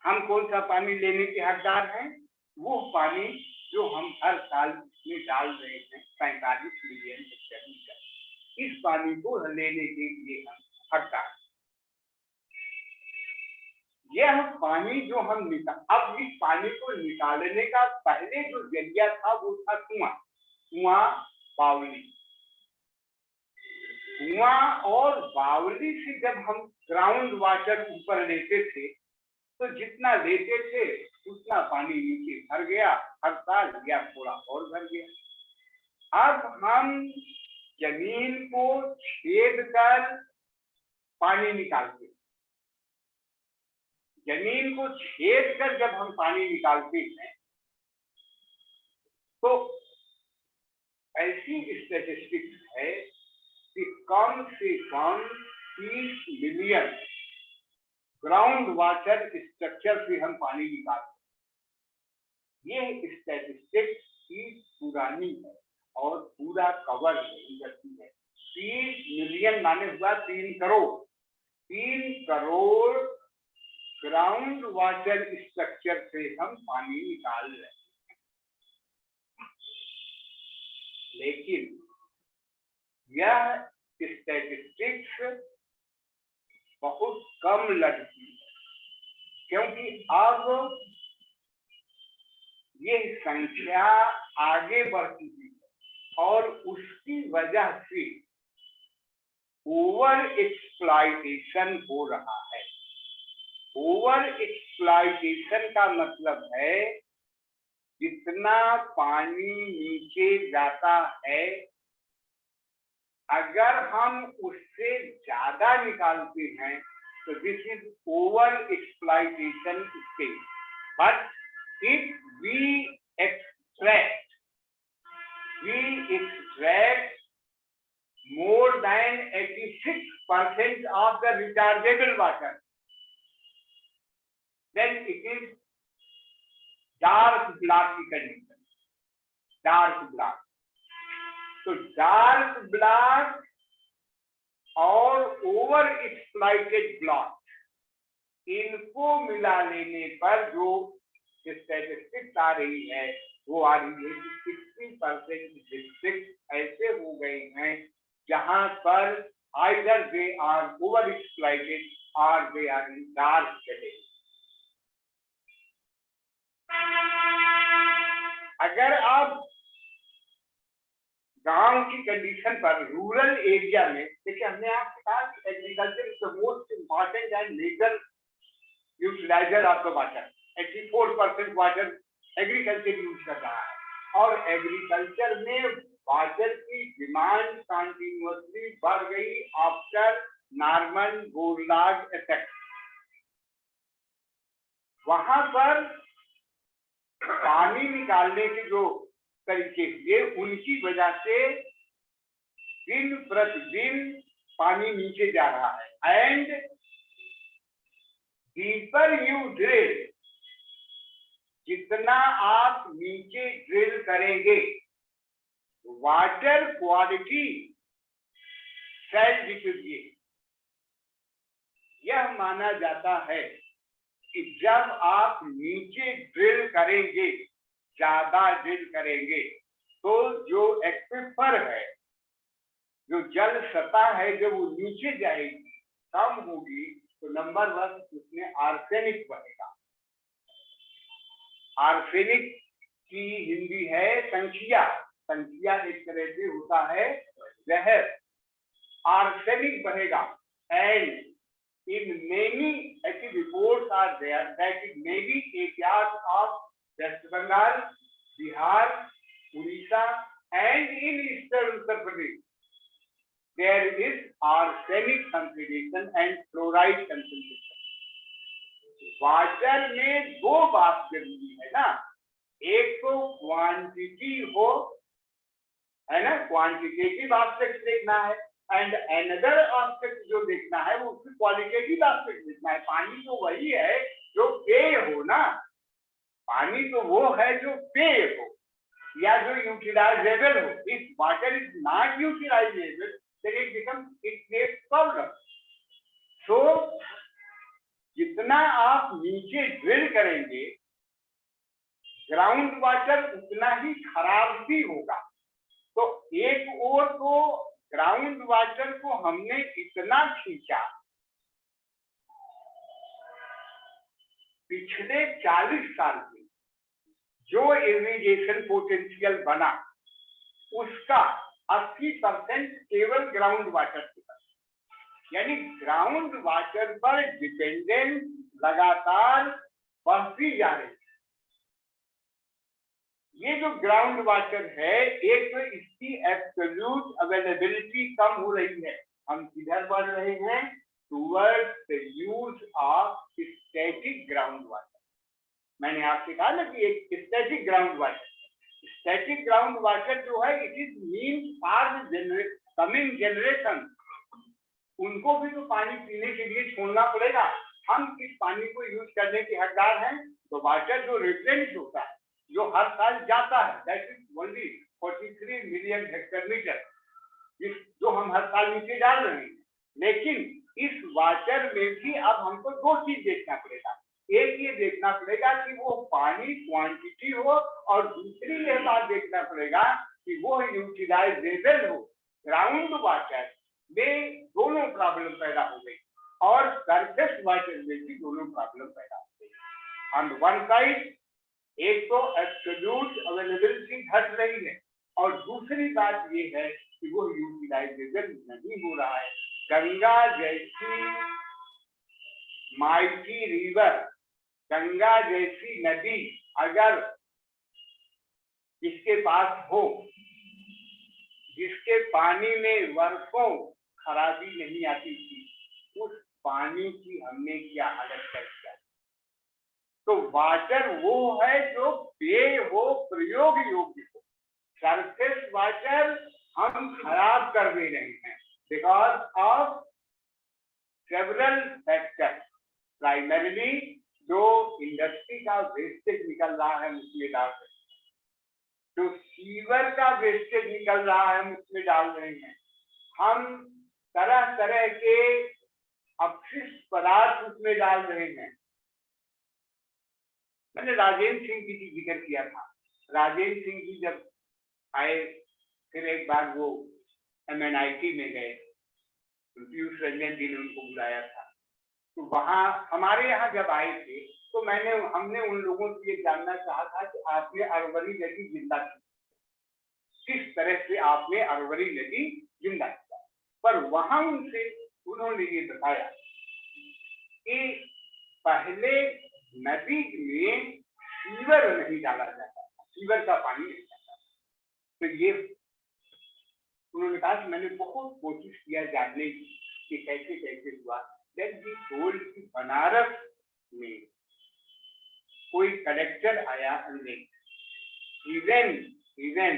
हम कौन सा पानी लेने के हकदार हैं? वो पानी जो हम हर साल में डाल रहे हैं, 45 मिलियन हेक्टेयर मीटर, इस पानी को लेने के लिए हम हकदार। यह पानी जो हम अब इस पानी को निकालने का पहले जो जरिया था वो था कुआं, बावली। कुआं और बावली से जब हम ग्राउंड वाटर ऊपर लेते थे तो जितना लेते थे उतना पानी नीचे भर गया, हर साल या थोड़ा और भर गया। अब हम जमीन को छेद कर पानी निकालते, जमीन को छेद कर जब हम पानी निकालते हैं तो ऐसी स्टैटिस्टिक्स है कि कम से कम 30 मिलियन ग्राउंड वाटर स्ट्रक्चर से हम पानी निकालते। ये स्टैटिस्टिक्स की पुरानी है और पूरा कवर नहीं करती है। 30 मिलियन माने हुआ 3 crore, 3 crore ground water structure से हम पानी निकाल रहे हैं। लेकिन यह स्टैटिस्टिक्स बहुत कम लगती है, क्योंकि अब ये संख्या आगे बढ़ चुकी है और उसकी वजह से ओवर एक्सप्लॉयटेशन हो रहा है। ओवर एक्सप्लॉयटेशन का मतलब है जितना पानी नीचे जाता है, अगर हम उससे ज्यादा निकालते हैं तो this is over exploitation stage. But if we extract more than 86% of the rechargeable water, then it is dark black condition, dark black। तो डार्क ब्लैक और ओवर एक्सप्लॉइटेड ब्लॉक, इनको मिला लेने पर जो स्टैटिस्टिक्स आ रही है वो आ रही है कि 60% डिस्ट्रिक्ट ऐसे हो गए हैं जहां पर either they are over exploited और they are in dark category. अगर आप गांव की कंडीशन पर, रूरल एरिया में, देखिए हमने आपके पास agriculture is the most important and major utiliser of the water. 84% water agriculture use कर रहा है और एग्रीकल्चर में वाटर की डिमांड कंटिन्यूअसली बढ़ गई आफ्टर नॉर्मन बोरलैग इफेक्ट। वहां पर पानी निकालने के जो तरीके हुए, उनकी वजह से दिन प्रतिदिन पानी नीचे जा रहा है। एंड डीपर यू ड्रिल, जितना आप नीचे ड्रिल करेंगे वाटर क्वालिटी शैल डिक्रीज। यह माना जाता है कि जब आप नीचे ड्रिल करेंगे, ज्यादा ड्रिल करेंगे, तो जो एक्विफर है, जो जल सतह है, जब वो नीचे जाएगी, कम होगी, तो नंबर 1 उसमें आर्सेनिक बनेगा। आर्सेनिक की हिंदी है संखिया। संखिया एक तरह से होता है जहर। आर्सेनिक बनेगा। And in many actually reports are there that in many areas of West Bengal, Bihar, Odisha and in eastern Uttar Pradesh, there is arsenic concentration and fluoride concentration. Water में दो बात जरूरी है ना, एक तो क्वांटिटी हो, है ना, क्वांटिटेटिव एस्पेक्ट देखना है, एंड अनदर एस्पेक्ट जो देखना है वो उसकी क्वालिटेटिव एस्पेक्ट देखना है। पानी तो वही है जो पेय हो ना, पानी तो वो है जो पेय हो या जो यूटिलाइजेबल हो। If water is not utilisable then it becomes it creates problem. So जितना आप नीचे ड्रिल करेंगे, ग्राउंड वाटर उतना ही खराब भी होगा। तो एक ओर तो ग्राउंड वाटर को हमने इतना खींचा, पिछले 40 साल में जो इरिगेशन पोटेंशियल बना उसका 80% केवल ग्राउंड वाटर से बना। यानी ग्राउंड वाटर पर डिपेंडेंस लगातार बढ़ती जा रही है। ये जो ग्राउंड वाटर है, एक तो इसकी एब्सोल्यूट अवेलेबिलिटी कम हो रही है। हम किधर बढ़ रहे हैं? Towards the use of static ground water. मैंने आपसे कहा ना कि एक static ground water, static ground water जो है it is mean for coming generation. उनको भी तो पानी पीने के लिए छोड़ना पड़ेगा। हम किस पानी को यूज करने के हकदार हैं? तो वाटर जो रिप्लेनिश होता है, जो हर साल जाता है, that is only 43 million hectare meter, जो हम हर साल नीचे डाल रहे हैं। लेकिन इस वाटर में भी अब हमको दो चीज देखना पड़ेगा। एक ये देखना पड़ेगा कि वो पानी क्वांटिटी हो, और दूसरी ये बात देखना पड़ेगा कि वो यूटिलाइजेबल हो। ग्राउंड वाटर में दोनों प्रॉब्लम पैदा हो गई और सरफेस वाटर में भी दोनों प्रॉब्लम पैदा हो गई। ऑन वन साइड एक तो एब्सोल्यूट अवेलेबिलिटी घट रही है, और दूसरी बात ये है कि वो यूटिलाइजेशन नहीं हो रहा है। गंगा जैसी माइटी रिवर, गंगा जैसी नदी अगर जिसके पास हो, जिसके पानी में वर्षों खराबी नहीं आती थी, उस पानी की हमने क्या हालत कर दिया। तो वाटर वो है जो पेय हो, प्रयोग योग्य हो। सरफेस वाटर हम खराब कर दे रहे हैं because of several factors. Primarily जो इंडस्ट्री का वेस्टेज निकल रहा है उसमें डाल रहे हैं, जो सीवर का वेस्टेज निकल रहा है हम उसमें डाल रहे हैं, हम तरह तरह के अपशिष्ट पदार्थ उसमें डाल रहे हैं। मैंने राजेंद्र सिंह जी की जिक्र किया था। राजेंद्र सिंह जी जब आए, फिर एक बार वो MNIT में गए, पीयूष रंजन जी ने उनको बुलाया था, तो वहां हमारे यहाँ जब आए थे तो हमने उन लोगों से ये जानना चाहा था कि आपने अरवरी नदी जिंदा की, किस तरह से आपने अरवरी नदी जिंदा किया। पर वहां उन्होंने ये बताया कि पहले नदी में सीवर नहीं डाला जाता, सीवर का पानी नहीं जाता। तो ये उन्होंने कहा कि मैंने बहुत कोशिश किया जानने की कि कैसे कैसे हुआ। देन ही टोल्ड कि बनारस में कोई कलेक्टर आया, इवन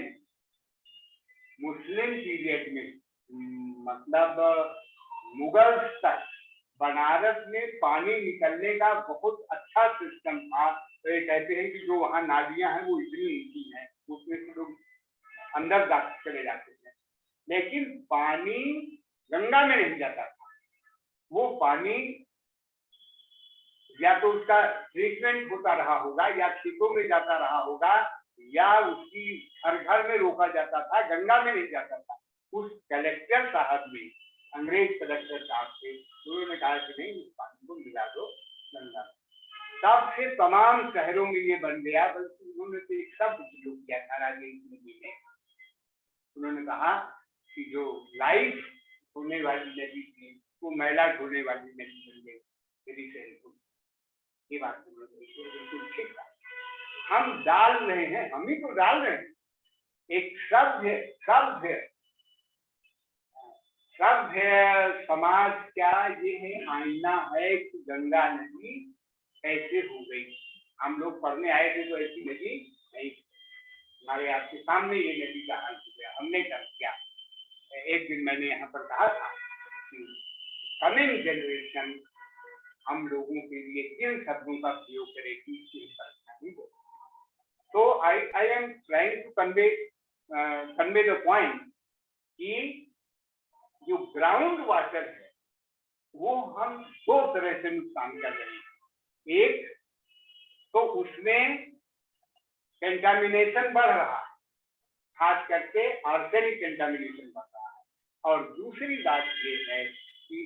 मुस्लिम पीरियड में, मतलब मुगल्स तक बनारस में पानी निकलने का बहुत अच्छा सिस्टम था। तो ये कहते हैं कि जो वहाँ नालियां हैं वो इतनी ऊंची हैं, उसमें से लोग अंदर चले जाते थे, लेकिन पानी गंगा में नहीं जाता था। वो पानी या तो उसका ट्रीटमेंट होता रहा होगा, या खेतों में जाता रहा होगा, या उसकी घर घर में रोका जाता था, गंगा में नहीं जाता था। उस कलेक्टर साहब ने, अंग्रेज कलेक्टर साहब थे, उन्होंने कहा कि नहीं, इस पानी को मिला दो गंगा में। तब से तमाम शहरों में ये बन गया। बल्कि उन्होंने तो एक शब्द प्रयोग किया था राजेंद्र जी ने, उन्होंने कहा कि जो लाइट होने वाली नदी थी वो मैला ढोने वाली नदी बन गई। ये बात बिल्कुल ठीक है। हम डाल रहे हैं, हम ही तो डाल रहे हैं। एक सभ्य समाज क्या ये है आईना है कि गंगा नदी कैसे हो गई। हम लोग पढ़ने आए थे तो ऐसी नदी नहीं, हमारे आपके सामने ये नदी का हाल हो गया, हमने कर किया। एक दिन मैंने यहाँ पर कहा था कि कमिंग जनरेशन हम लोगों के लिए किन शब्दों का प्रयोग करेगी, इसकी कल्पना नहीं हो। तो I am trying to convey the point कि जो ग्राउंड वाटर है वो हम दो तरह से नुकसान कर रहे हैं। एक तो उसमें कंटामिनेशन बढ़ रहा है, खास करके आर्सेनिक कंटामिनेशन बढ़ रहा है, और दूसरी बात ये है कि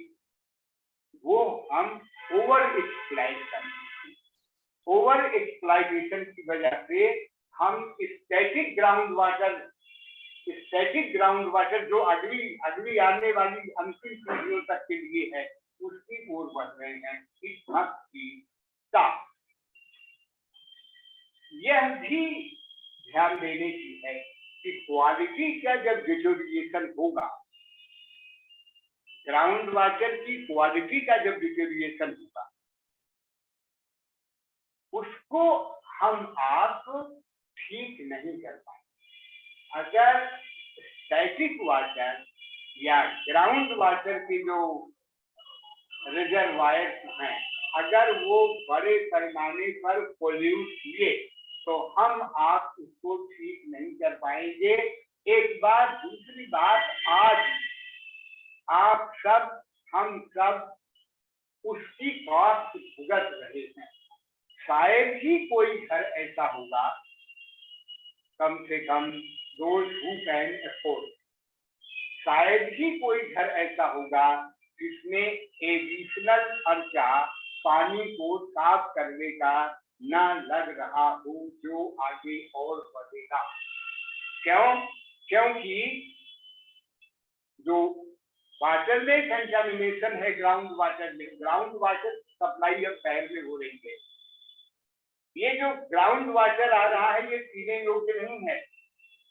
वो हम ओवर एक्सप्लॉइट कर रहे हैं। ओवर एक्सप्लॉइटेशन की वजह से हम स्टैटिक ग्राउंड वाटर जो अगली आने वाली अंतिम पीढ़ियों तक के लिए है उसकी ओर बढ़ रहे हैं। इस हद की साथ यह भी ध्यान देने की है कि क्वालिटी का जब डिटोरिएशन होगा, ग्राउंड वाटर की क्वालिटी का जब डिटोरिएशन होगा, उसको हम आप ठीक नहीं कर पाए। अगर स्टैटिक वाटर या ग्राउंड वाटर के जो रिजर्वायर्स हैं, अगर वो बड़े पैमाने पर पोल्यूट किए तो हम आप उसको ठीक नहीं कर पाएंगे। एक बात, दूसरी बात, आज आप सब, हम सब उसकी कॉस्ट भुगत रहे हैं। शायद ही कोई घर ऐसा होगा, कम से कम those who can afford, शायद ही कोई घर ऐसा होगा जिसमें एडिशनल खर्चा पानी को साफ करने का न लग रहा हो, जो आगे और बढ़ेगा। क्योंकि जो वाटर में कंटामिनेशन है, ग्राउंड वाटर सप्लाई अब शहर में हो रही है। ये जो ग्राउंड वाटर आ रहा है ये पीने योग्य नहीं है।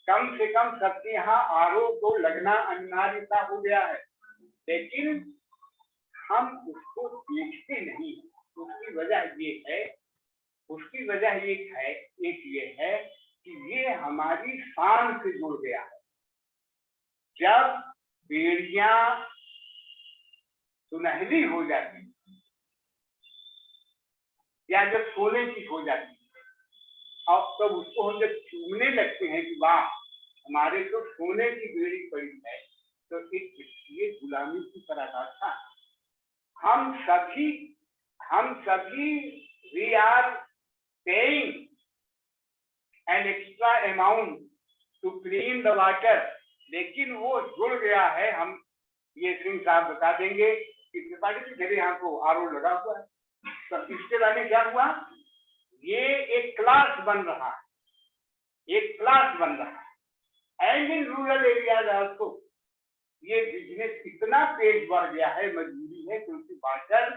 कम से कम सबके यहाँ आरओ को लगना अनिवार्य सा हो गया है, लेकिन हम उसको देखते नहीं। उसकी वजह ये है कि ये हमारी शान से जुड़ गया है। जब बेड़ियां सुनहरी हो जाती या जब सोने की हो जाती है, अब तब उसको हम जब चूमने लगते हैं कि वाह हमारे तो सोने की बेड़ी पड़ी है, तो ये गुलामी की पराकाष्ठा। हम सभी we are paying an extra amount to clean the water, लेकिन वो जुड़ गया है। हम ये सिंह साहब बता देंगे कि त्रिपाठी जी मेरे यहाँ को आरओ लगा हुआ है, तो इसके बाद क्या हुआ, ये एक क्लास बन रहा है। And in rural areas also ये बिजनेस इतना तेज बढ़ गया है, मजबूरी है, क्योंकि वाटर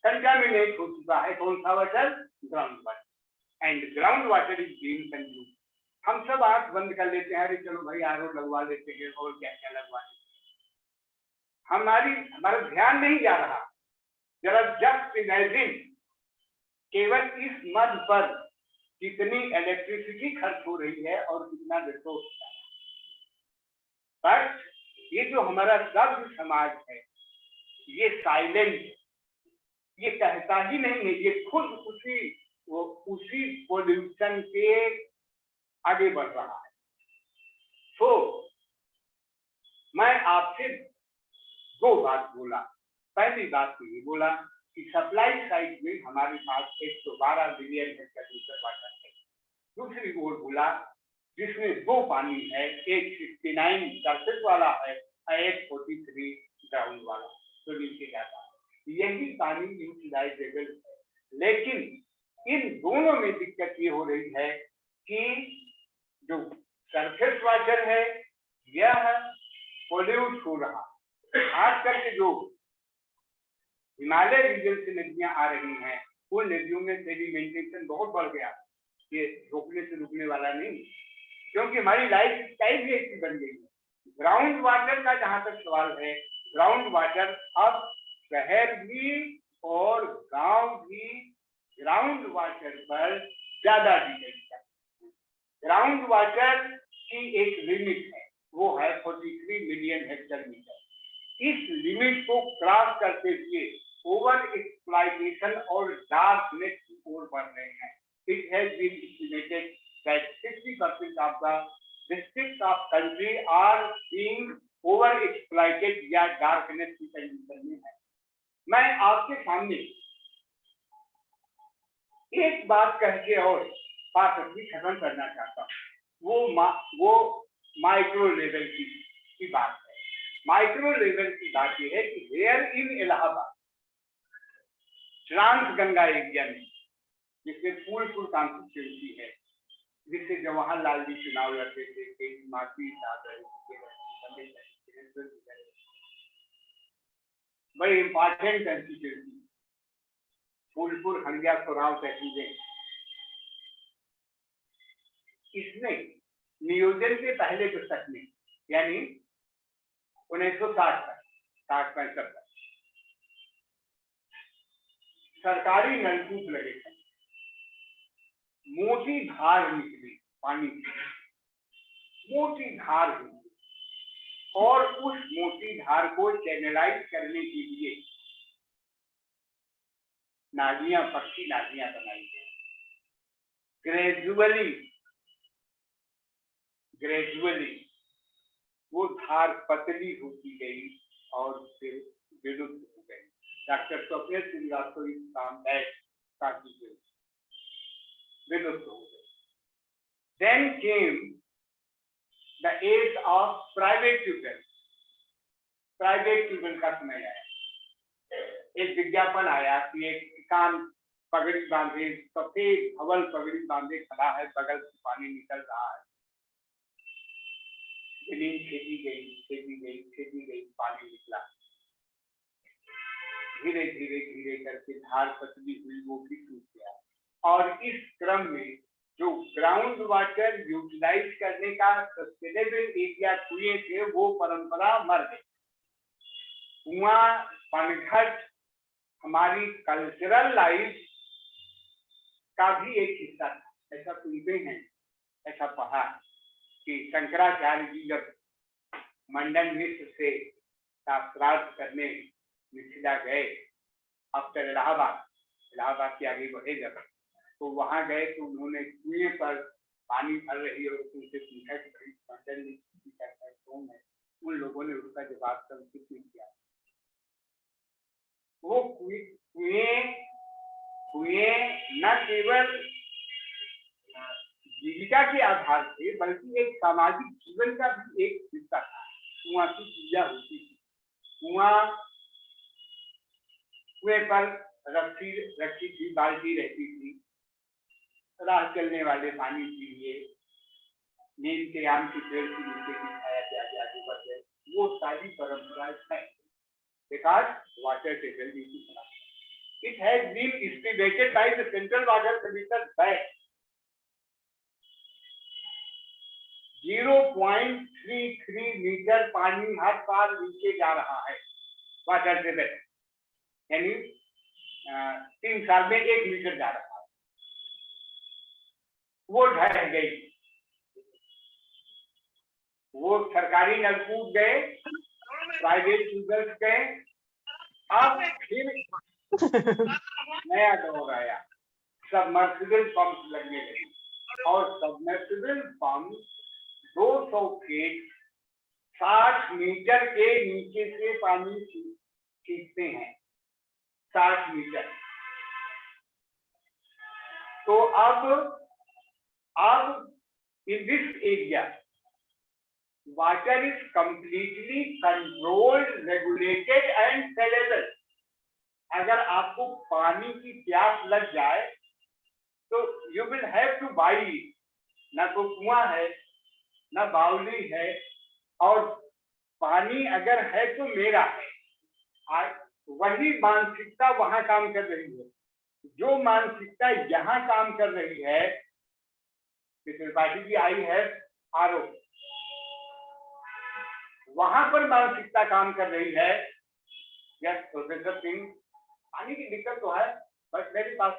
कंटामिनेट हो चुका है। कौन सा water? Ground water, and ground water is being consumed. हम सब आंख बंद कर लेते हैं, अरे चलो भाई आरओ लगवा लेते हैं और क्या क्या लगवा लेते हैं। हमारा ध्यान नहीं जा रहा। जरा जस्ट इमेजिन, केवल इस मद पर कितनी इलेक्ट्रिसिटी खर्च हो रही है और कितना रिसोर्स। बट ये जो हमारा सभ्य समाज है ये साइलेंट, ये कहता ही नहीं है, ये खुद उसी पोल्यूशन के आगे बढ़ रहा है। तो मैं आपसे दो बात बोला। पहली बात तो ये बोला कि सप्लाई साइड में हमारे पास 112 बिलियन हेक्टेयर वाटर है। दूसरी ओर बोला जिसमें दो पानी है, एक 69 सरफेस वाला है और एक 43 ग्राउंड वाला, तो नीचे जाता है। यही पानी यूटिलाइजेबल है, लेकिन इन दोनों में दिक्कत ये हो रही है कि जो सरफेस वाटर है यह पोल्यूट हो रहा, खास करके जो हिमालय रीजन से नदियां आ रही हैं उन नदियों में सेडिमेंटेशन बहुत बढ़ गया। ये रोकने से रुकने वाला नहीं, क्योंकि हमारी लाइफ स्टाइल भी ऐसी बन गई है। ग्राउंड वाटर का जहां तक सवाल है, ग्राउंड वाटर अब शहर भी और गांव भी ग्राउंड वाटर पर ज्यादा डिपेंड करते हैं। ग्राउंड वाटर की एक लिमिट है, वो है 43 मिलियन हेक्टेयर मीटर। इस लिमिट को क्रॉस करते हुए ओवर एक्सप्लॉइटेशन और डार्कनेस की ओर बढ़ रहे हैं। It has been estimated that 60% of the districts of country are being over exploited या darkness की कंडीशन में है। मैं आपके सामने एक बात कह के और बात अपनी खत्म करना चाहता हूँ। वो माइक्रो लेवल की बात है। माइक्रो लेवल की बात यह है कि here in Allahabad trans Ganga area में जिसमें फुल कॉन्स्टिट्यूंसी है, जिससे जवाहरलाल जी चुनाव लड़ते थे, बड़ी इंपॉर्टेंट कंस्टिट्यूंसी, फूलपुर हंडिया सोराव तहसीलें। इसमें नियोजन के पहले दशक में यानी 1960 तक 60-65 तक सरकारी नलकूप लगे थे। मोटी धार निकली पानी की, मोटी धार हुई, और उस मोटी धार को चैनलाइज करने के लिए नालियां, पक्की नालियां बनाई गई। ग्रेजुअली वो धार पतली होती गई और फिर विलुप्त हो गई। डॉक्टर स्वप्निल श्रीवास्तव इस काम काफी विलुप्त हो गई। Then came the age of private tuition। Private tubewell का समय आया। एक विज्ञापन आया कि एक किसान पगड़ी बांधे, सफेद धवल पगड़ी बांधे खड़ा है, बगल से पानी निकल रहा है। जमीन खेती गई, पानी निकला। धीरे धीरे करके धार पतली हुई, वो भी टूट गया। और इस क्रम में जो ग्राउंड वाटर यूटिलाइज करने का सस्टेनेबल एरिया कुएं थे, वो परंपरा मर गई। कुआं, पनघट हमारी कल्चरल लाइफ का भी एक हिस्सा था। ऐसा सुनते हैं, ऐसा पढ़ा कि शंकराचार्य जी जब मंडन मिश्र से शास्त्रार्थ करने मिथिला गए, आफ्टर इलाहाबाद के आगे बढ़े जब, तो वहां गए तो उन्होंने कुएं पर पानी भर रही और उनसे पूछा कि भाई मंडन मिश्र कौन है। उन लोगों ने उसका जवाब संस्कृत में किया। वो कुएं न केवल जीविका के आधार से बल्कि एक सामाजिक जीवन का भी एक हिस्सा था। कुआं की पूजा होती थी। कुएं पर रखी थी, बाल्टी रहती थी, राह चलने वाले पानी के लिए नीम के आम के पेड़ के नीचे की छाया के आगे बढ़ गए। वो सारी परंपराएं हैं। because water table is enough. It has been estimated by the Central Water Commission that 0.33 metre पानी हर साल नीचे जा रहा है वाटर टेबल, यानी 3 साल में 1 मीटर जा रहा है। वो ढह गई, वो सरकारी नलकूप गए, प्राइवेट ट्यूबवेल्स गए। अब फिर नया दौर आया, सबमर्सिबल पंप लगने लगे और सबमर्सिबल पंप 200 फीट 60 मीटर के नीचे से पानी खींचते हैं, 60 मीटर। तो अब in this area water is completely controlled, regulated and sellable। अगर आपको पानी की प्यास लग जाए तो you will have to buy it। ना तो कुआं है ना बावली है, और पानी अगर है तो मेरा है। वही मानसिकता वहां काम कर रही है। जो मानसिकता यहाँ काम कर रही है, त्रिपाठी जी आई है आरो, वहां पर मानसिकता काम कर रही है। यस प्रोफेसर सिंह, पानी की दिक्कत तो है, बट मेरे पास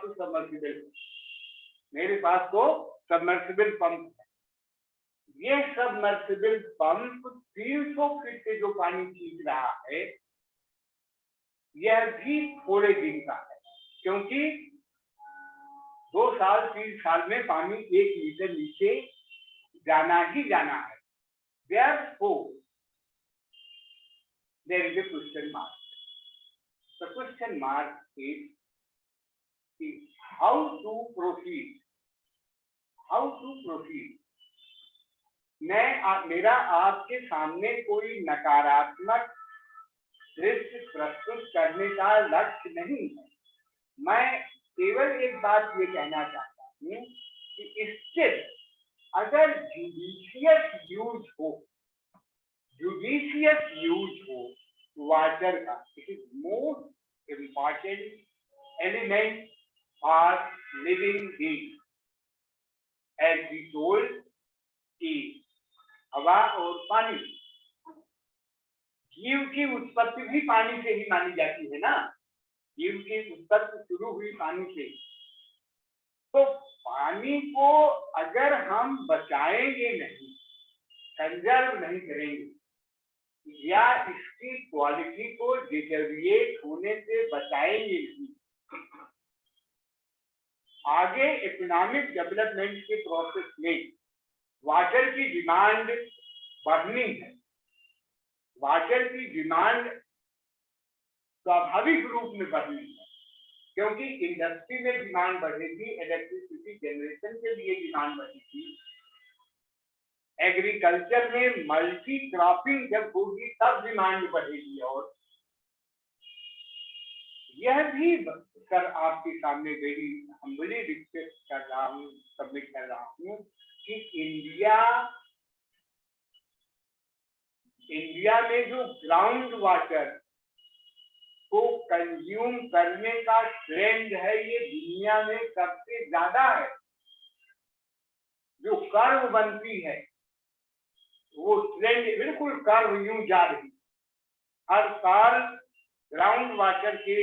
तो सबमर्सिबल पंप है। ये सबमर्सिबल पंप 300 फीट से जो पानी खींच रहा है, यह भी थोड़े दिन का है, क्योंकि 2 साल 3 साल में पानी 1 मीटर नीचे जाना ही जाना है। Therefore, there is a question mark. The question mark is how to proceed. How to proceed. मेरा आपके सामने कोई नकारात्मक दृश्य प्रस्तुत करने का लक्ष्य नहीं है। मैं केवल एक बात ये कहना चाहता हूँ कि इससे अगर जुडिशियस यूज हो वाटर का, it is most important element for living being. As we told कि हवा और पानी, जीव की उत्पत्ति भी पानी से ही मानी जाती है ना। जीव की उत्पत्ति शुरू हुई पानी से। तो पानी को अगर हम बचाएंगे नहीं, कंजर्व नहीं करेंगे, या इसकी क्वालिटी को डिटेरिएट होने से बचाएंगे नहीं, आगे इकोनॉमिक डेवलपमेंट के प्रोसेस में वाटर की डिमांड बढ़नी है। वाटर की डिमांड स्वाभाविक रूप में बढ़नी है, क्योंकि इंडस्ट्री में डिमांड बढ़ेगी, इलेक्ट्रिसिटी जनरेशन के लिए डिमांड बढ़ेगी, एग्रीकल्चर में मल्टी क्रॉपिंग जब होगी तब डिमांड बढ़ेगी। और यह भी सर आपके सामने वेरी हम्बली रिक्वेस्ट कर रहा हूँ, सबमिट कर रहा हूँ कि इंडिया में जो ग्राउंड वाटर को कंज्यूम करने का ट्रेंड है, ये दुनिया में सबसे ज्यादा है। जो कर्व बनती है वो ट्रेंड बिल्कुल कर्व यूं जा रही। हर साल ग्राउंड वाटर के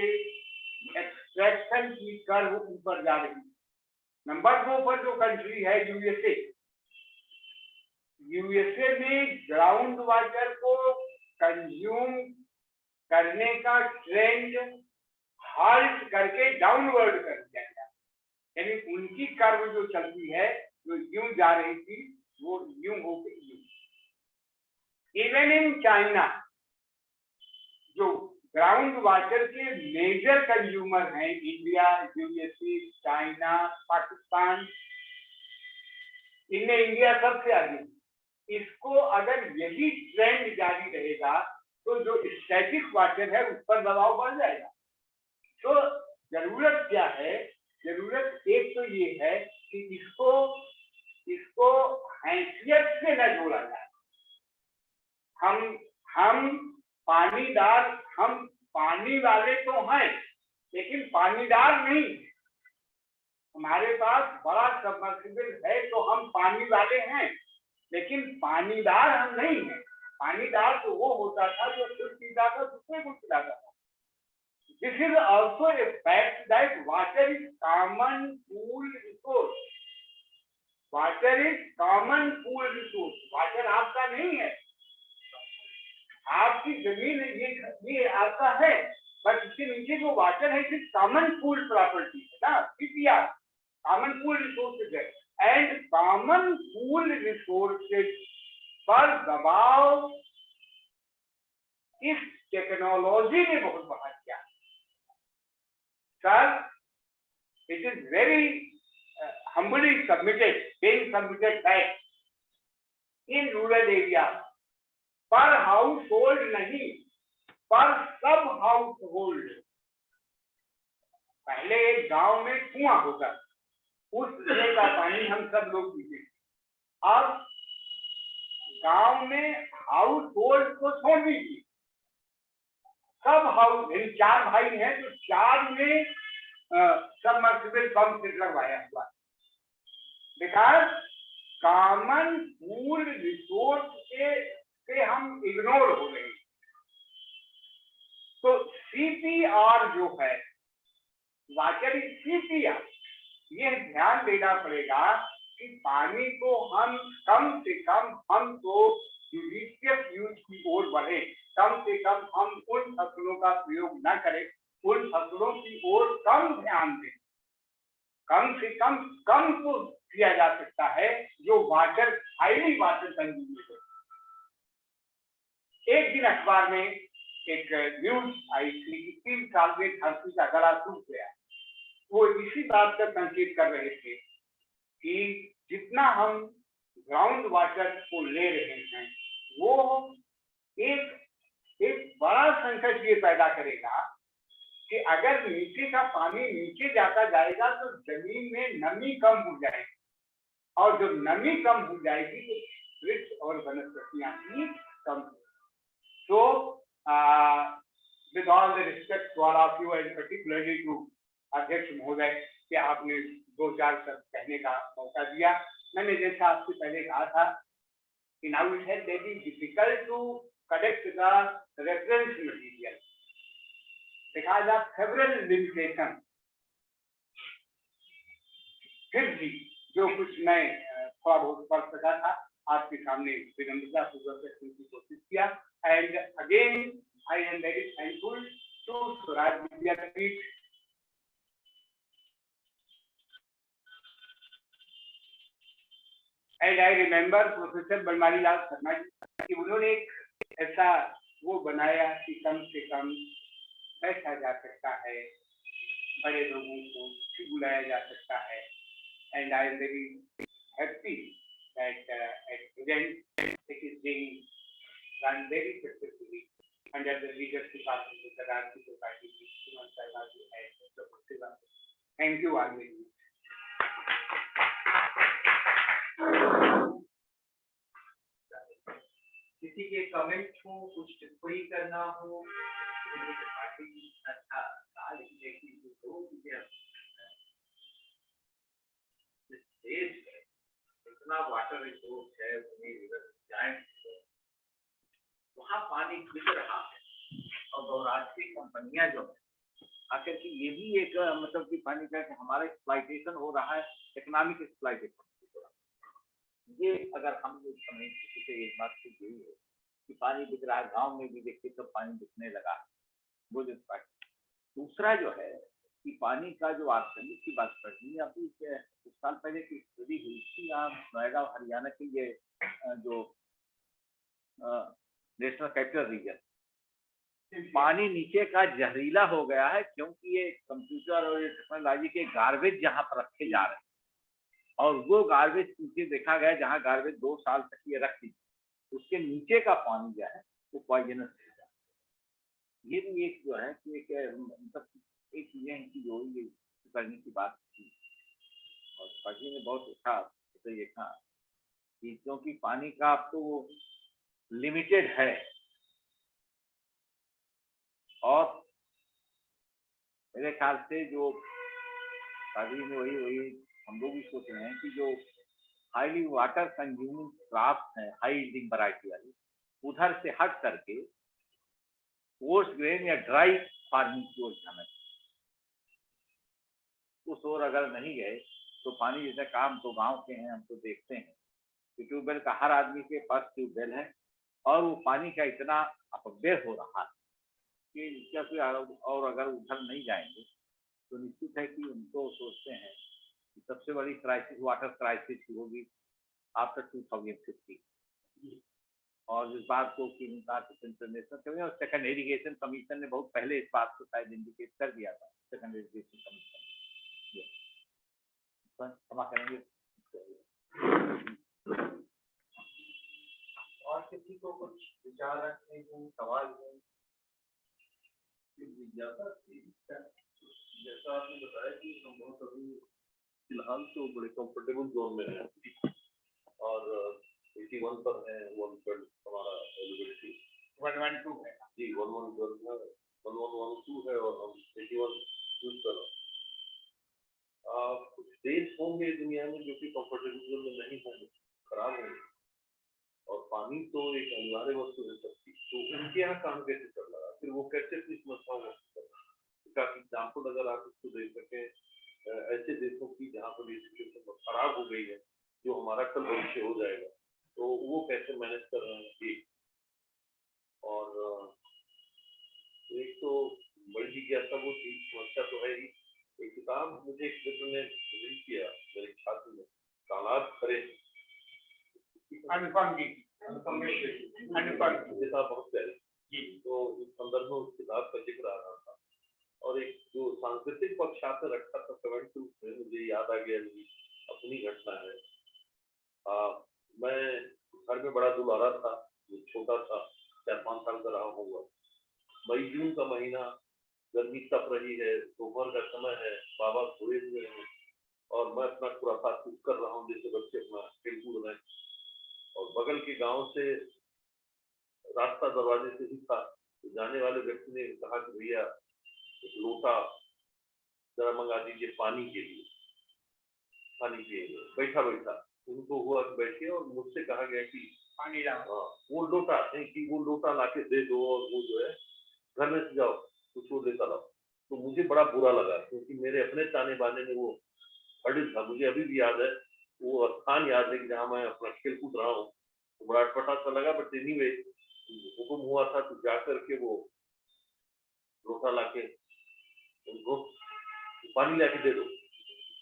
एक्सट्रैक्शन की कर्व ऊपर जा रही। नंबर 2 पर जो कंट्री है यूएसए में ग्राउंड वाटर को कंज्यूम करने का ट्रेंड हाल्ट करके डाउनवर्ड कर दिया गया। यानी उनकी कर्व जो चलती है, जो यूं जा रही थी, वो यूं होकर यूं। इवन इन चाइना, जो ग्राउंड वाटर के मेजर कंज्यूमर हैं, इंडिया, यूएसए, चाइना, पाकिस्तान, इनमें इंडिया सबसे आगे। इसको अगर यही ट्रेंड जारी रहेगा तो जो स्टैटिक वाटर है उस पर दबाव बढ़ जाएगा। तो जरूरत क्या है? जरूरत एक तो ये है कि इसको हैसियत से न जोड़ा जाए। हम पानी वाले तो हैं, लेकिन पानीदार नहीं। हमारे पास बड़ा सबमर्सिबल है तो हम पानी वाले हैं, लेकिन पानीदार हम नहीं हैं। पानीदार तो वो होता था जो खुद पीता था, दूसरे को पिलाता था। This is also a fact that water is common pool resource. Water is common pool resource. Water आपका नहीं है, आपकी जमीन ये आपका है, बट इसके नीचे जो वाटर है इट कॉमन पूल प्रॉपर्टी है ना, पीपीआर, कॉमन पूल रिसोर्सेज है। And common pool resources It is very humbly submitted, being submitted that in rural area, per household नहीं, पर सब हाउसहोल्ड। पहले एक गांव में कुआं होता, उस कुएं का पानी हम सब लोग पीते। अब गांव में हाउस होल्ड को छोड़ दीजिए, सब हाउस, 4 भाई हैं तो 4 में सबमर्सिबल पंप सेट लगवाया हुआ, बिकॉज कॉमन फूड रिसोर्स से हम इग्नोर हो रहे हैं। तो सीपीआर जो है, वाटर सीपीआर, ये ध्यान देना पड़ेगा कि पानी को हम कम से कम हमको यूज की ओर बढ़े, कम से कम हम उन फसलों का प्रयोग न करें, उन फसलों की ओर कम ध्यान दें। कम से कम तो किया जा सकता है जो वाटर, हाईली वाटर कंज्यूमिंग है। एक दिन अखबार में एक न्यूज आई थी कि 3 साल में धरती का गला सूख गया। वो इसी बात का संकेत कर रहे थे कि जितना हम ग्राउंड वाटर को ले रहे हैं, वो एक बड़ा संकट ये पैदा करेगा कि अगर नीचे का पानी नीचे जाता जाएगा तो जमीन में नमी कम हो जाएगी, और जब नमी कम हो जाएगी तो वृक्ष और वनस्पतियां भी कम हो। So, with all the respect to all of you and particularly to अध्यक्ष महोदय कि आपने 2-4 शब्द कहने का मौका दिया। मैंने जैसा आपसे पहले कहा था कि now it has very difficult to collect the reference material because of several limitations। फिर भी जो कुछ मैं थोड़ा बहुत पढ़ सका था आपके सामने विनम्रता पूर्वक रखने की कोशिश किया। And again I am very thankful to Swaraj Vidyapeeth and I remember professor Banwari Lal Sharma ji कि उन्होंने एक ऐसा वो बनाया कि कम से कम बैठा जा सकता है, बड़े लोगों को भी बुलाया जा सकता है। And I am very happy that at present it is being run very successfully under the leadership of the Rajya Society and thank you all very much। किसी के कमेंट हो, कुछ टिप्पणी करना हो, पार्टी अच्छा साल की जो देश इतना वाटर रिसोर्स है, वहाँ पानी बिक रहा है और बहुराष्ट्रीय कंपनियां जो है आखिर की ये भी एक मतलब कि पानी का हमारा एक्सप्लॉइटेशन हो रहा है, इकोनॉमिक एक्सप्लॉइटेशन हो रहा है। ये अगर हम लोग समझ किसी से एक बात तो यही है कि पानी बिक रहा है, गाँव में भी देखिए तो पानी बिकने लगा है, वो जो दूसरा जो है कि पानी का जो आर्सेनिक की बात करनी, अभी कुछ साल पहले की स्टडी हुई थी यहाँ नोएडा हरियाणा के ये जो नेशनल कैपिटल रीजन, पानी नीचे का जहरीला हो गया है क्योंकि ये कंप्यूटर और टेक्नोलॉजी के गार्बेज जहाँ पर रखे जा रहे हैं, और वो गार्बेज नीचे देखा गया जहाँ गार्बेज 2 साल तक ये रखी, उसके नीचे का पानी जो है वो पॉइजनस हो जाता है। ये भी एक जो है कि मतलब एक चीजें की जो ये करने की बात थी, और पार्टी ने बहुत अच्छा तो ये कहा कि क्योंकि पानी का अब तो लिमिटेड है, और मेरे ख्याल से जो पार्टी में वही हम लोग भी सोच रहे हैं कि जो हाईली वाटर कंज्यूमिंग क्रॉप्स है, हाई यील्डिंग वैरायटी वाली, उधर से हट करके कोर्स ग्रेन या ड्राई फार्मिंग की ओर जाना चाहिए। उस ओर अगर नहीं गए तो पानी जैसे काम तो गांव के हैं, हम तो देखते हैं कि ट्यूबवेल का हर आदमी के पास ट्यूबवेल है, और वो पानी का इतना अपव्यय हो रहा है कि और अगर उधर नहीं जाएंगे तो निश्चित है कि उनको सोचते हैं कि सबसे बड़ी क्राइसिस वाटर क्राइसिस होगी आफ्टर 2050, और इस बात को इंटरनेशनल और सेकंड इरिगेशन कमीशन ने बहुत पहले इस बात को शायद इंडिकेट कर दिया था, सेकंड इरिगेशन कमीशन। क्षमा करेंगे। और किसी को कुछ विचार रखने को, सवाल हो? जिज्ञासा थी, जैसा आपने बताया कि हम बहुत अभी फिलहाल तो बड़े कंफर्टेबल जोन में हैं और 81 पर है, 1 हमारा एलिवेशन 112 है जी, 1112 है, 1112 है और हम 81 यूज कर रहे हैं। कुछ देश होंगे दुनिया में जो कि कंफर्टेबल जोन में नहीं होंगे, खराब होंगे, और पानी तो एक अनिवार्य वस्तु है सबकी, तो उनके यहाँ काम कैसे चल रहा है, फिर वो कैसे अपनी समस्याओं को कर रहा है। काफी एग्जाम्पल अगर आप इसको देख सकें ऐसे देशों की जहाँ पर ये सिचुएशन खराब हो गई है, जो हमारा कल भविष्य हो जाएगा, तो वो कैसे मैनेज कर रहे हैं एक। और एक तो बड़ी जिज्ञासा वो चीज समस्या तो है ही। एक किताब मुझे एक मित्र ने रिलीज किया, मेरे छात्र ने, तालाब खरे अनुपम जी किताब बहुत प्यारी जी। तो इस संदर्भ में उस किताब का जिक्र आ रहा था और एक जो सांस्कृतिक पक्ष आपने रखा था 72 में, मुझे याद आ गया मेरी अपनी घटना है। मैं घर में बड़ा दुलारा था, छोटा था, 4-5 साल का रहा होगा। मई जून का महीना, गर्मी तप रही है, दोपहर का समय है, बाबा सोए हुए हैं और मैं अपना खुराफात कुछ कर रहा हूँ जैसे बच्चे अपना खेल कूद रहे हैं। और बगल के गांव से रास्ता दरवाजे से ही था, तो जाने वाले व्यक्ति ने कहा कि भैया एक लोटा जरा मंगा दीजिए पानी के लिए, पानी पिएंगे। बैठा बैठा उनको हुआ कि बैठिए और मुझसे कहा गया कि पानी लाओ। हाँ, वो लोटा कि वो लोटा लाके दे दो और वो जो है घर में से जाओ कुछ वो देता रहो। तो मुझे बड़ा बुरा लगा क्योंकि मेरे अपने ताने बाने में वो अडिल था। मुझे अभी भी याद है, वो स्थान याद है कि जहाँ मैं अपना खेल कूद रहा हूँ, तो बड़ा अटपटा सा लगा। बट एनीवे हुक्म हुआ था तो जा करके वो लोटा लाके उनको पानी लाके दे दो।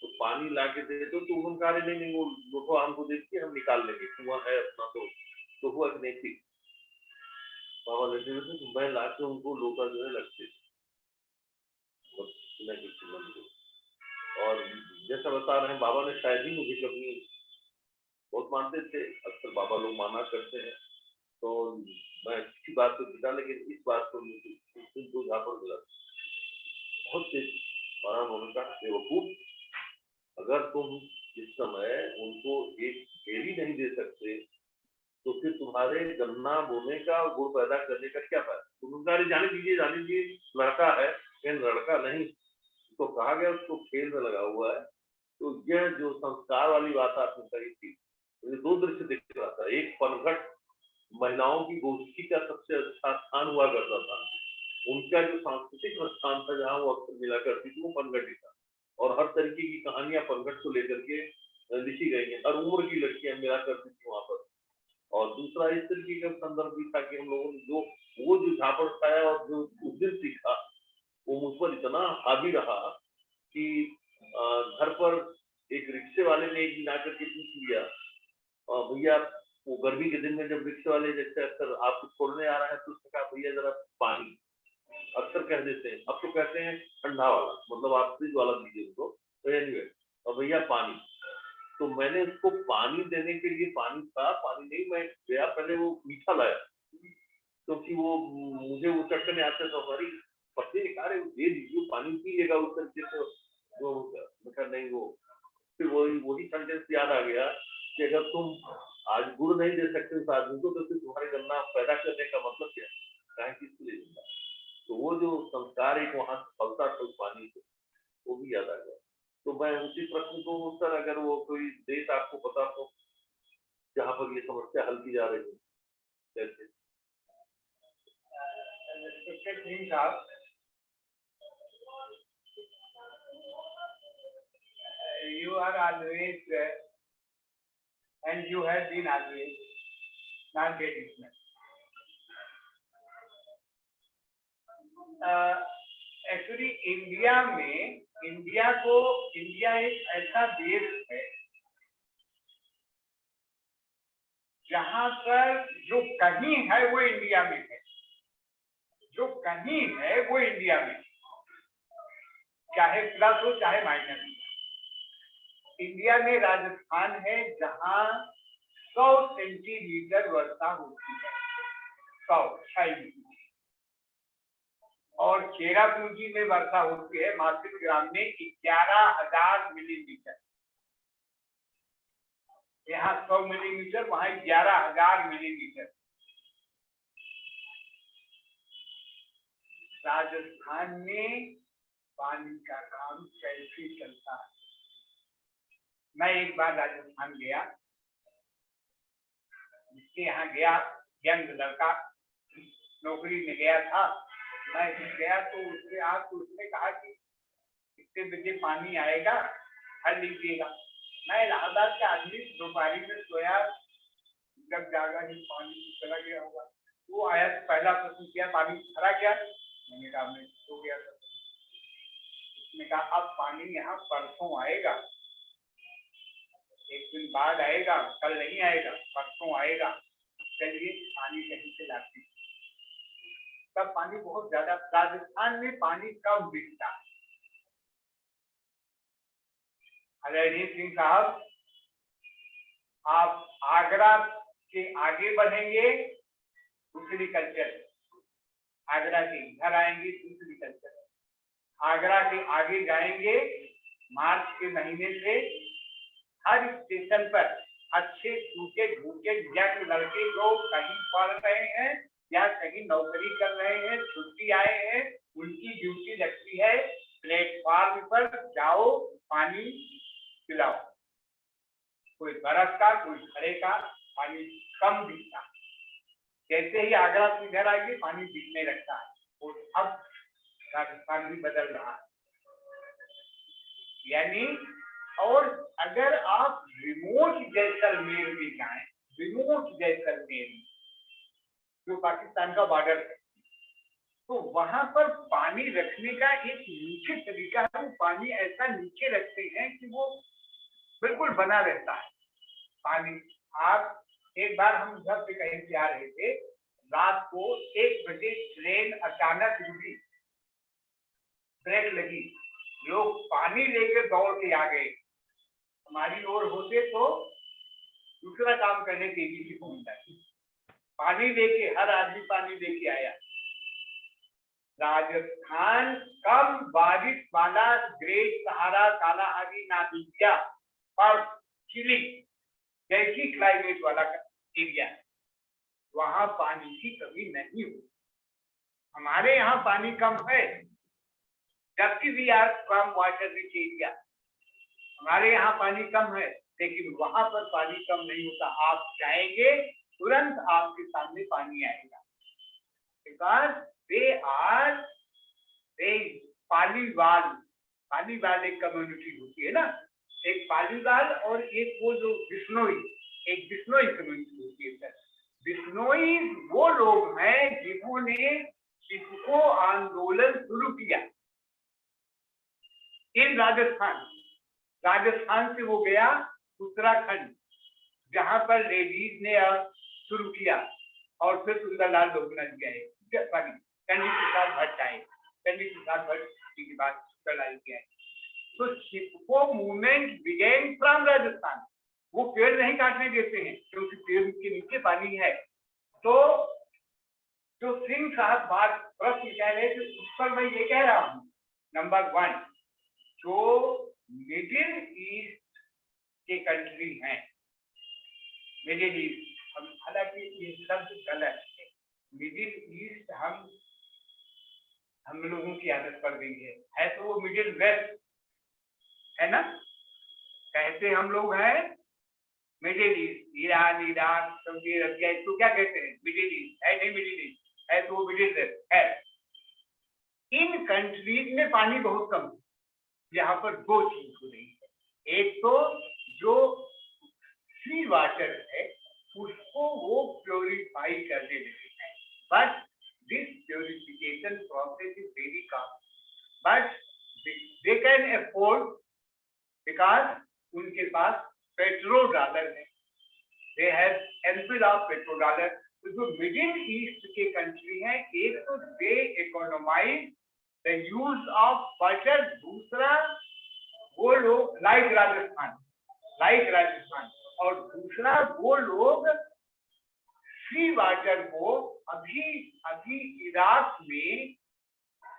तो पानी लाके दे दो तो उन्होंने कहा नहीं नहीं वो लोटो हमको दे दीजिए, हम निकाल लेंगे, कुआं है अपना। तो हुआ कि नहीं ठीक, बाबा लेते हुए तो मैं लाके उनको लोटा जो है लगते और जैसा बता रहे हैं बाबा ने शायद ही मुझे कभी, बहुत मानते थे, अक्सर बाबा लोग माना करते हैं, तो मैं किसी बात को जीता, लेकिन इस बात को मुझे दो झापड़ मिला बहुत तेज मारा। उन्होंने कहा बेवकूफ, अगर तुम इस समय उनको एक घेरी नहीं दे सकते तो फिर तुम्हारे गन्ना बोने का और गुड़ पैदा करने का क्या फायदा। उन्होंने जाने दीजिए लड़का है, लेकिन लड़का नहीं, तो कहा गया उसको खेल में लगा हुआ है। तो यह जो संस्कार वाली बात आपने कही थी, मुझे दो दृश्य दिख रहा था। एक पनघट महिलाओं की गोष्ठी का सबसे अच्छा स्थान हुआ करता था, उनका जो सांस्कृतिक स्थान था जहाँ वो अक्सर मिला करती थी वो पनघट ही था, और हर तरीके की कहानियां पनघट को लेकर के लिखी गई हैं, हर उम्र की लड़कियां मिला करती थी वहां पर। और दूसरा इस तरीके का संदर्भ भी था कि हम लोगों ने जो झापड़ खाया और जो उस दिन सीखा वो मुझ पर इतना हावी रहा कि घर पर एक रिक्शे वाले ने एक दिन आकर के पूछ लिया, भैया वो गर्मी के दिन में जब रिक्शे वाले जैसे अक्सर आपको छोड़ने आ रहा है तो उसने कहा भैया जरा पानी, अक्सर कह देते हैं, अब तो कहते हैं ठंडा वाला, मतलब आप फ्रिज वाला दीजिए उनको, तो एनीवे, और भैया पानी। तो मैंने उसको पानी देने के लिए, पानी था, पानी नहीं, मैं गया पहले वो मीठा लाया क्योंकि वो मुझे वो चक्कर में आते तो हमारी पत्नी ने कहा दे दीजिए पानी पीएगा उस तरीके से, वो नहीं, वो फिर वही सेंटेंस याद आ गया कि अगर तुम आज गुड़ नहीं दे सकते उस आदमी को तो फिर तुम्हारे गन्ना पैदा करने का मतलब क्या है, किसके लिए जिंदा। तो वो जो संस्कार एक वहां फलता था उस पानी से, वो भी याद आ गया। तो मैं उसी प्रश्न को सर, अगर वो कोई देश आपको पता हो जहाँ पर ये समस्या हल की जा रही है कैसे? You are always and you have been always non-traditional. Actually India एक ऐसा देश है जहां पर जो कहीं है वो इंडिया में है, जो कहीं है वो इंडिया में, चाहे प्लस हो चाहे माइनस हो। इंडिया में राजस्थान है जहां 100 सेंटीमीटर वर्षा होती है, 100 और चेरापूंजी में वर्षा होती है मासिक ग्राम में 11,000 मिलीमीटर। यहाँ 100 मिलीमीटर, वहां 11,000 मिलीमीटर। राजस्थान में पानी का काम कैसे चलता है? मैं एक बार राजस्थान गया, जिसके यहाँ गया यंग लड़का, नौकरी में गया था। मैं गया तो उसने कहा कि इतने बजे पानी आएगा, हर लीजिएगा। मैं इलाहाबाद का आदमी, दोपहरी में सोया, जब जागा ही पानी चला गया होगा। वो आया, पहला प्रश्न किया, पानी भरा क्या? मैंने कहा मैं सो गया था। उसने कहा अब पानी यहाँ परसों आएगा, एक दिन बाद आएगा, कल नहीं आएगा, परसों आएगा। चलिए पानी कहीं से लाते। तब पानी बहुत ज्यादा, राजस्थान में पानी कम बिकता है। रणजीत सिंह साहब, आप आगरा के आगे बढ़ेंगे, दूसरी कल्चर। आगरा के इधर आएंगे, दूसरी कल्चर। आगरा के आगे जाएंगे, मार्च के महीने से हर स्टेशन पर अच्छे सूखे भूखे यंग लड़के लोग कहीं पढ़ रहे हैं या कहीं नौकरी कर रहे हैं, छुट्टी आए हैं, उनकी ड्यूटी लगती है प्लेटफॉर्म पर जाओ, पानी पिलाओ। कोई बरस का, कोई खड़े का, पानी कम बिकता है। जैसे ही आगरा से इधर आएंगे, पानी बिकने लगता है। और अब राजस्थान भी बदल रहा है, यानी। और अगर आप रिमोट जैसलमेर में जाएं, रिमोट जैसलमेर जो पाकिस्तान का बॉर्डर है, तो वहां पर पानी रखने का एक नीचे तरीका है। वो पानी ऐसा नीचे रखते हैं कि वो बिल्कुल बना रहता है पानी। आप एक बार हम घर से कहीं से आ रहे थे, रात को 1 बजे ट्रेन अचानक रुकी, ब्रेक लगी, लोग पानी लेकर दौड़ के आ गए। हमारी ओर होते तो दूसरा काम करने तेजी से पहुंच जाती। पानी लेके, हर आदमी पानी लेके आया। राजस्थान कम बारिश वाला ग्रेट सहारा, कालाहारी, नादिया और चिली जैसी क्लाइमेट वाला एरिया है, वहां पानी की कमी नहीं होती। हमारे यहाँ पानी कम है, जबकि we are from water rich area. हमारे यहाँ पानी कम है, लेकिन वहां पर पानी कम नहीं होता। आप जाएंगे, तुरंत आपके सामने पानी आएगा। बिकॉज दे पालीवाल एक कम्युनिटी होती है ना, एक पालीवाल और एक वो जो बिश्नोई, एक बिश्नोई कम्युनिटी होती है। बिश्नोई वो लोग हैं जिन्होंने इसको आंदोलन शुरू किया इन राजस्थान से वो गया उत्तराखंड, जहां पर लेडीज ने शुरू किया, और फिर सुंदरलाल लोकनाथ गए, चंडी प्रसाद भट्ट आए, चंडी प्रसाद भट्ट के बाद सुंदरलाल के आए। तो चिपको मूवमेंट बिगेन फ्रॉम राजस्थान। वो पेड़ नहीं काटने देते हैं, क्योंकि पेड़ के नीचे पानी है। तो जो सिंह साहब बात प्रश्न कह रहे थे, उस पर मैं ये कह रहा हूं, नंबर 1, जो मिडिल ईस्ट के कंट्री हैं, मिडिल ईस्ट, हालांकि ये शब्द गलत है। मिडिल ईस्ट हम लोगों की आदत पड़ गई है तो वो मिडिल वेस्ट है ना, कहते हम लोग हैं middle east, Iran, Iraq, Saudi Arabia, इसको क्या कहते हैं? मिडिल ईस्ट है, नहीं मिडिल ईस्ट है तो वो मिडिल वेस्ट है। इन कंट्रीज में पानी बहुत कम है। यहाँ पर 2 चीज हो रही है। एक तो जो सी वाटर है उसको वो प्योरीफाई करने लगे हैं, but this purification process is very cost, but they can afford because उनके पास पेट्रोल डॉलर है, they have ample of petrol dollar. तो जो मिडिल ईस्ट के कंट्री हैं, एक तो they economise the use of water, दूसरा वो लोग लाइक राजस्थान लाइक राजस्थान। और दूसरा, वो लोग सी वाटर को अभी अभी इराक में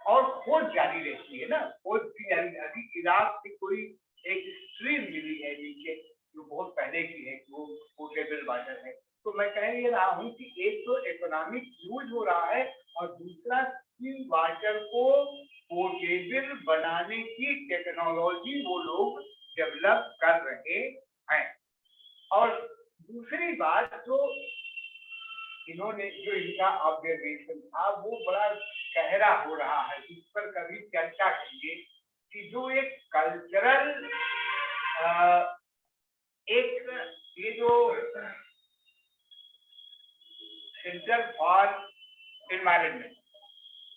और खोज जारी रहती है ना, खोज की जारी। अभी इराक से कोई एक स्ट्रीम मिली है नीचे जो बहुत पहले की है, वो पोर्टेबल वाटर है। तो मैं कह ये रहा हूँ कि एक तो इकोनॉमिक यूज हो रहा है और दूसरा सी वाटर को पोर्टेबल बनाने की टेक्नोलॉजी वो लोग डेवलप कर रहे हैं। और दूसरी बात, जो इन्होंने जो इनका ऑब्जर्वेशन था वो बड़ा गहरा हो रहा है, इस पर कभी चर्चा कीजिए कि जो एक कल्चरल एक ये जो सेंटर फॉर एनवायरनमेंट,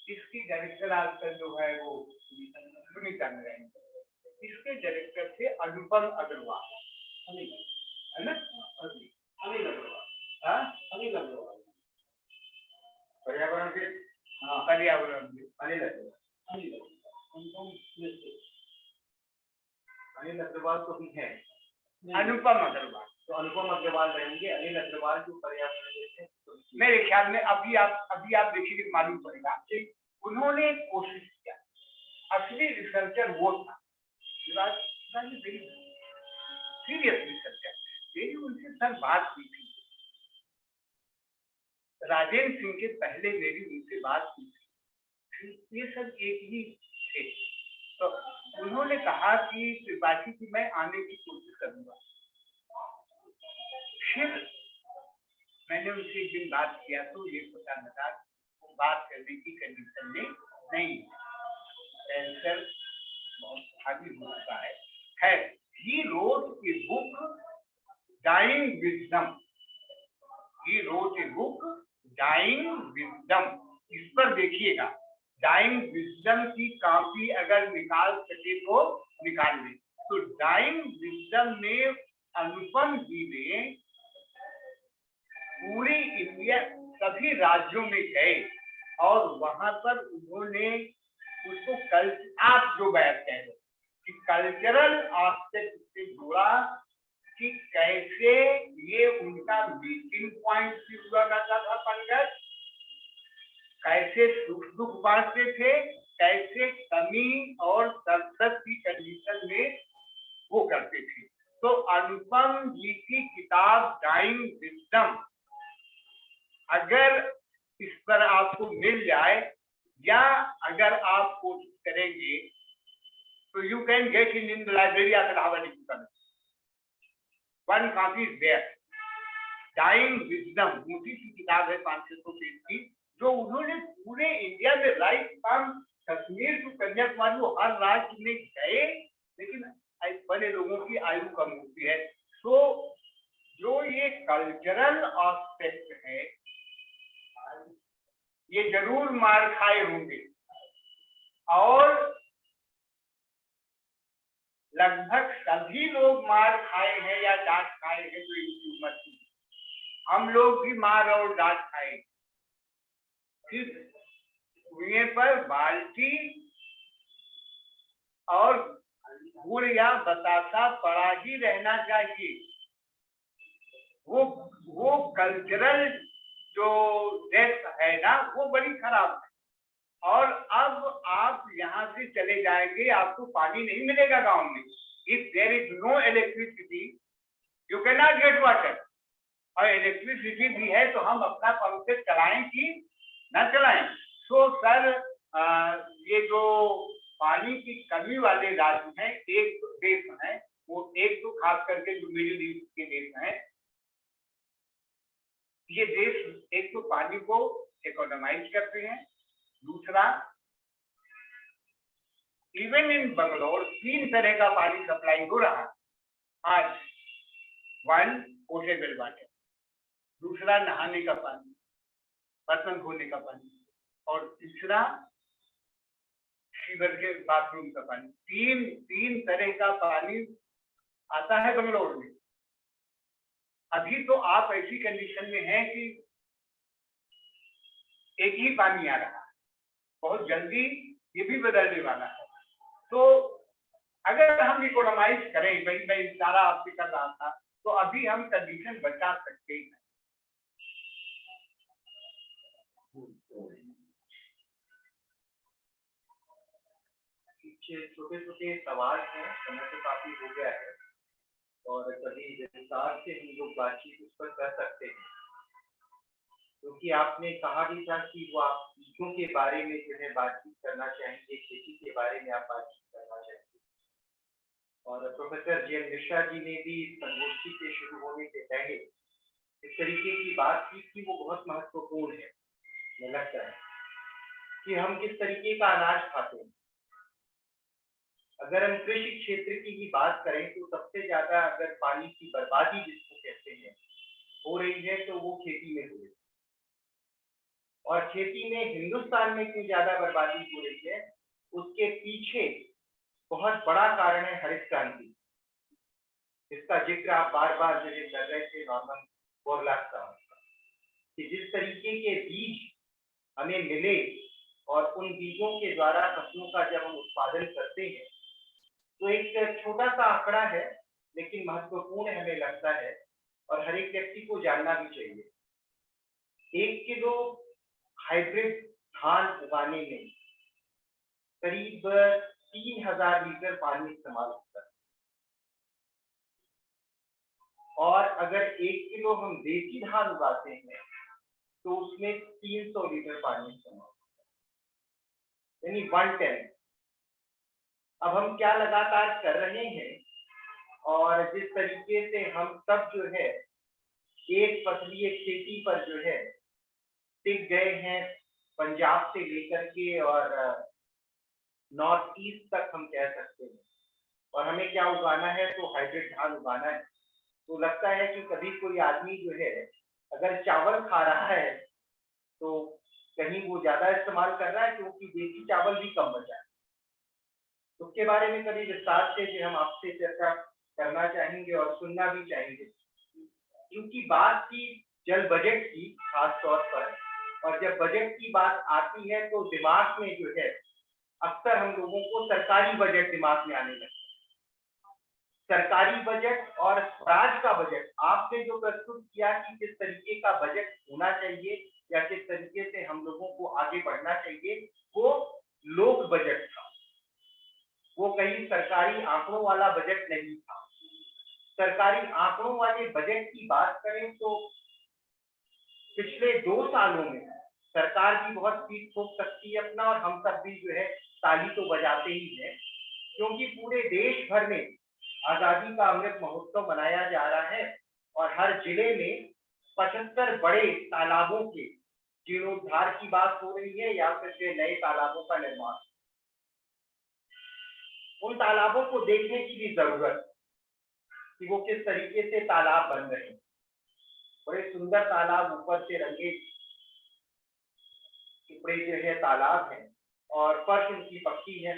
इसकी डायरेक्टर आजकल जो है वो सुनीता नारायण, इसके डायरेक्टर थे अनुपम अग्रवाल, है ना? अनिल अग्रवाल पर्यावरण के, हाँ, पर्यावरण के अनिल अग्रवाल तो भी है, अनुपम अग्रवाल। तो अनुपम अग्रवाल रहेंगे। अनिल अग्रवाल जो पर्यावरण के थे, मेरे ख्याल में अभी आप देखिए, मालूम पड़ेगा कि उन्होंने कोशिश किया। असली रिसर्चर वो था वेरी सीरियस रिसर्चर। मेरी उनसे सर बात की थी, राजेंद्र सिंह के पहले मेरी उनसे बात की थी, ये सब एक ही थे। तो उन्होंने कहा कि त्रिपाठी की मैं आने की कोशिश करूंगा। फिर मैंने उनसे एक दिन बात किया तो ये पता लगा वो बात करने की कंडीशन में नहीं, कैंसर बहुत आगे हो चुका है। He wrote a book Dying Wisdom, he wrote a book Dying Wisdom. इस पर देखिएगा, डाइंग विजडम की कॉपी अगर निकाल सके तो निकाल ले। तो डाइंग विजडम में अनुपम जी ने पूरी इंडिया सभी राज्यों में गए और वहां पर उन्होंने उसको आप जो बात कह रहे कि कल्चरल एस्पेक्ट से जोड़ा कि कैसे ये उनका मीटिंग पॉइंट भी हुआ करता था पंकज, कैसे सुख दुख बांटते थे, कैसे कमी और सरसत की कंडीशन में वो करते थे। तो अनुपम जी की किताब डाइंग विजडम अगर इस पर आपको मिल जाए या अगर आप कोशिश करेंगे तो you can get in the library of Allahabad one copy is there. Dying Wisdom मोटी सी किताब है, 500 पेज की, जो उन्होंने पूरे इंडिया में right from Kashmir to Kanyakumari वो हर राज्य में गए, लेकिन बड़े लोगों की आयु कम होती है। तो जो ये कल्चरल एस्पेक्ट है ये जरूर मार खाए होंगे और लगभग सभी लोग मार खाए हैं या डांट खाए हैं जो इनकी उम्र थी। हम लोग भी मार और डांट खाए। फिर कुएं पर बाल्टी और गुड़ या बतासा पड़ा ही रहना चाहिए। वो कल्चरल जो डेथ है ना वो बड़ी खराब है। और अब आप यहाँ से चले जाएंगे, आपको पानी नहीं मिलेगा गांव में। If there is no electricity you can not get water. और इलेक्ट्रिसिटी भी है तो हम अपना पंप से चलाएं कि न चलाएं। तो सर ये जो पानी की कमी वाले राज्य हैं, एक देश है वो, एक तो खास करके जो मिडिल ईस्ट के देश हैं, ये देश एक तो पानी को इकोनॉमाइज करते हैं, दूसरा इवन इन बंगलोर 3 तरह का पानी सप्लाई हो रहा है आज। 1 पोर्टेबल वाटर, दूसरा नहाने का पानी, बर्तन धोने का पानी, और तीसरा सीवर के बाथरूम का पानी। तीन तरह का पानी आता है बंगलोर में। अभी तो आप ऐसी कंडीशन में हैं कि एक ही पानी आ रहा है, बहुत जल्दी ये भी बदलने वाला है। तो अगर हम इकोनॉमाइज करें, वही मैं इशारा आपसे कर रहा था, तो अभी हम कंडीशन बचा सकते हैं। पीछे छोटे छोटे सवाल हैं, समय तो काफी हो गया है और कभी विस्तार से हम लोग बातचीत उस पर कर सकते हैं, क्योंकि आपने कहा भी था कि वो आप बीजों के बारे में जो है बातचीत करना चाहेंगे, खेती के बारे में आप बातचीत करना चाहेंगे। और professor J N Mishra ji ने भी इस संगोष्ठी के शुरू होने से पहले इस तरीके की बात की कि वो बहुत महत्वपूर्ण है। मुझे लगता है कि हम किस तरीके का अनाज खाते हैं। अगर हम कृषि क्षेत्र की ही बात करें तो सबसे ज्यादा अगर पानी की बर्बादी जिसको कहते हैं हो रही है तो वो खेती में हो रही है। और खेती में हिंदुस्तान में क्यों ज्यादा बर्बादी हो रही है, उसके पीछे बहुत बड़ा कारण है हरित क्रांति, जिसका जिक्र आप बार बार जो है कर रहे थे नॉर्मन बोरलैग साहब, कि जिस तरीके के बीज हमें मिले और उन बीजों के द्वारा फसलों का जब हम उत्पादन करते हैं तो एक छोटा सा आंकड़ा है लेकिन महत्वपूर्ण हमें लगता है और हर एक व्यक्ति को जानना भी चाहिए। 1 किलो हाइब्रिड धान उगाने में करीब 3000 लीटर पानी इस्तेमाल होता है और अगर 1 किलो हम देसी धान उगाते हैं तो उसमें 300 लीटर पानी इस्तेमाल होता है, यानी 1/10। अब हम क्या लगातार कर रहे हैं और जिस तरीके से हम सब जो है एक फसलीय खेती पर जो है टिक गए हैं, पंजाब से लेकर के और नॉर्थ ईस्ट तक हम कह सकते हैं, और हमें क्या उगाना है तो हाइब्रिड धान उगाना है। तो लगता है कि कभी कोई आदमी जो है अगर चावल खा रहा है तो कहीं वो ज्यादा इस्तेमाल कर रहा है क्योंकि देसी चावल भी कम बचा है। उसके बारे में कभी विस्तार से जो हम आपसे चर्चा करना चाहेंगे और सुनना भी चाहेंगे, क्योंकि बात की जल बजट की खास तौर पर, और जब बजट की बात आती है तो दिमाग में जो है अक्सर हम लोगों को सरकारी बजट दिमाग में आने लगता है। सरकारी बजट और स्वराज का बजट आपने जो प्रस्तुत किया कि किस तरीके का बजट होना चाहिए या किस तरीके से हम लोगों को आगे बढ़ना चाहिए, वो लोक बजट था, वो कहीं सरकारी आंकड़ों वाला बजट नहीं था। सरकारी आंकड़ों वाले बजट की बात करें तो पिछले 2 सालों में सरकार भी बहुत पीठ ठोक सकती है अपना, और हम सब भी जो है ताली तो बजाते ही हैं, क्योंकि पूरे देश भर में आजादी का अमृत महोत्सव मनाया जा रहा है और हर जिले में 75 बड़े तालाबों के जीर्णोद्धार की बात हो रही है या फिर जो नए तालाबों का निर्माण। उन तालाबों को देखने की भी जरूरत कि वो किस तरीके से तालाब बन रहे हैं। बड़े सुंदर तालाब, ऊपर से रंगे टुकड़े जो है तालाब है और फर्श उनकी पक्की है,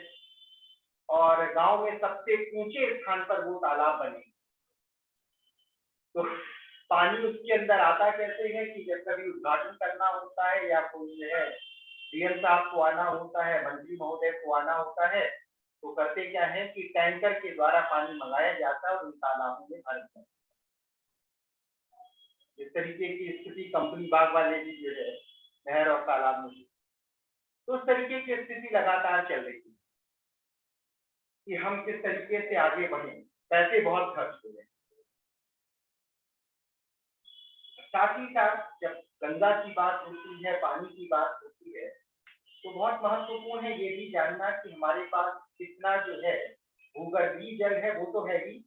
और गांव में सबसे ऊंचे स्थान पर वो तालाब बने। तो पानी उसके अंदर आता कैसे है कि जब कभी उद्घाटन करना होता है या कोई जो है डीएम साहब को आना होता है, मंत्री महोदय को आना होता है, तो करते क्या है कि टैंकर के द्वारा पानी मंगाया जाता है और उन तालाबों में भर जाता है। इस तरीके की स्थिति कंपनी बाग वाले भी जो है नहर और तालाब में, तो उस तरीके की स्थिति लगातार चल रही थी कि हम किस तरीके से आगे बढ़े। पैसे बहुत खर्च हुए, साथ ही साथ जब गंगा की बात होती है, पानी की बात होती है, तो बहुत महत्वपूर्ण है ये भी जानना कि हमारे पास कितना जो है भूगर्भीय जल है, वो तो है ही,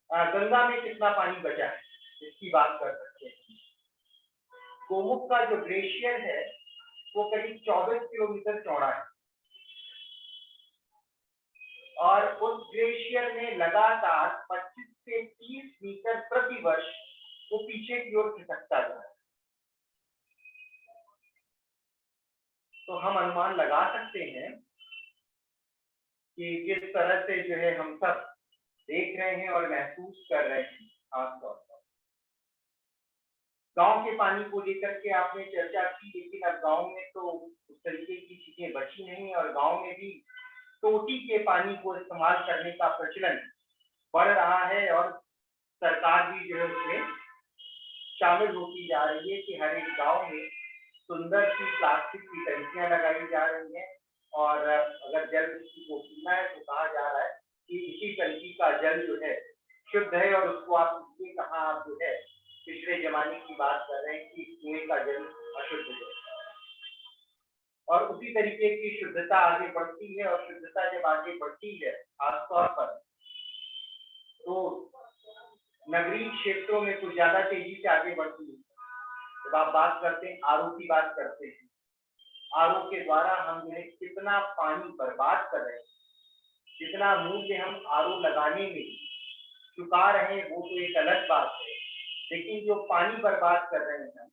गंगा में कितना पानी बचा है इसकी बात कर सकते हैं। गोमुख का जो ग्लेशियर है वो करीब 24 किलोमीटर चौड़ा है और उस ग्लेशियर में लगातार 25 से 30 मीटर प्रति वर्ष वो पीछे की ओर खिसकता जा रहा है। तो हम अनुमान लगा सकते हैं कि किस तरह से जो है हम सब देख रहे हैं और महसूस कर रहे हैं। खासतौर पर गांव के पानी को लेकर के आपने चर्चा की, लेकिन अब गांव में तो उस तरीके की चीजें बची नहीं और गांव में भी टोटी के पानी को इस्तेमाल करने का प्रचलन बढ़ रहा है और सरकार भी जो है उसमें शामिल होती जा रही है कि हर एक गांव में सुंदर सी प्लास्टिक की टंकियां लगाई जा रही हैं और अगर जल किसी को पीना है तो कहा जा रहा है कि इसी टंकी का जल जो है शुद्ध है और उसको आप पीजिए। कहाँ आप जो है पिछले जमाने की बात कर रहे हैं कि कुएं का जल अशुद्ध है और उसी तरीके की शुद्धता आगे बढ़ती है और शुद्धता जब आगे बढ़ती है खासतौर पर तो नगरीय क्षेत्रों में कुछ ज्यादा तेजी से आगे बढ़ती है। जब आप बात करते हैं आरओ की बात करते हैं, आरओ के द्वारा हम जो है कितना पानी बर्बाद कर रहे हैं, जितना मूल्य हम आरओ लगाने में चुका रहे हैं वो तो एक अलग बात है, लेकिन जो पानी बर्बाद कर रहे हैं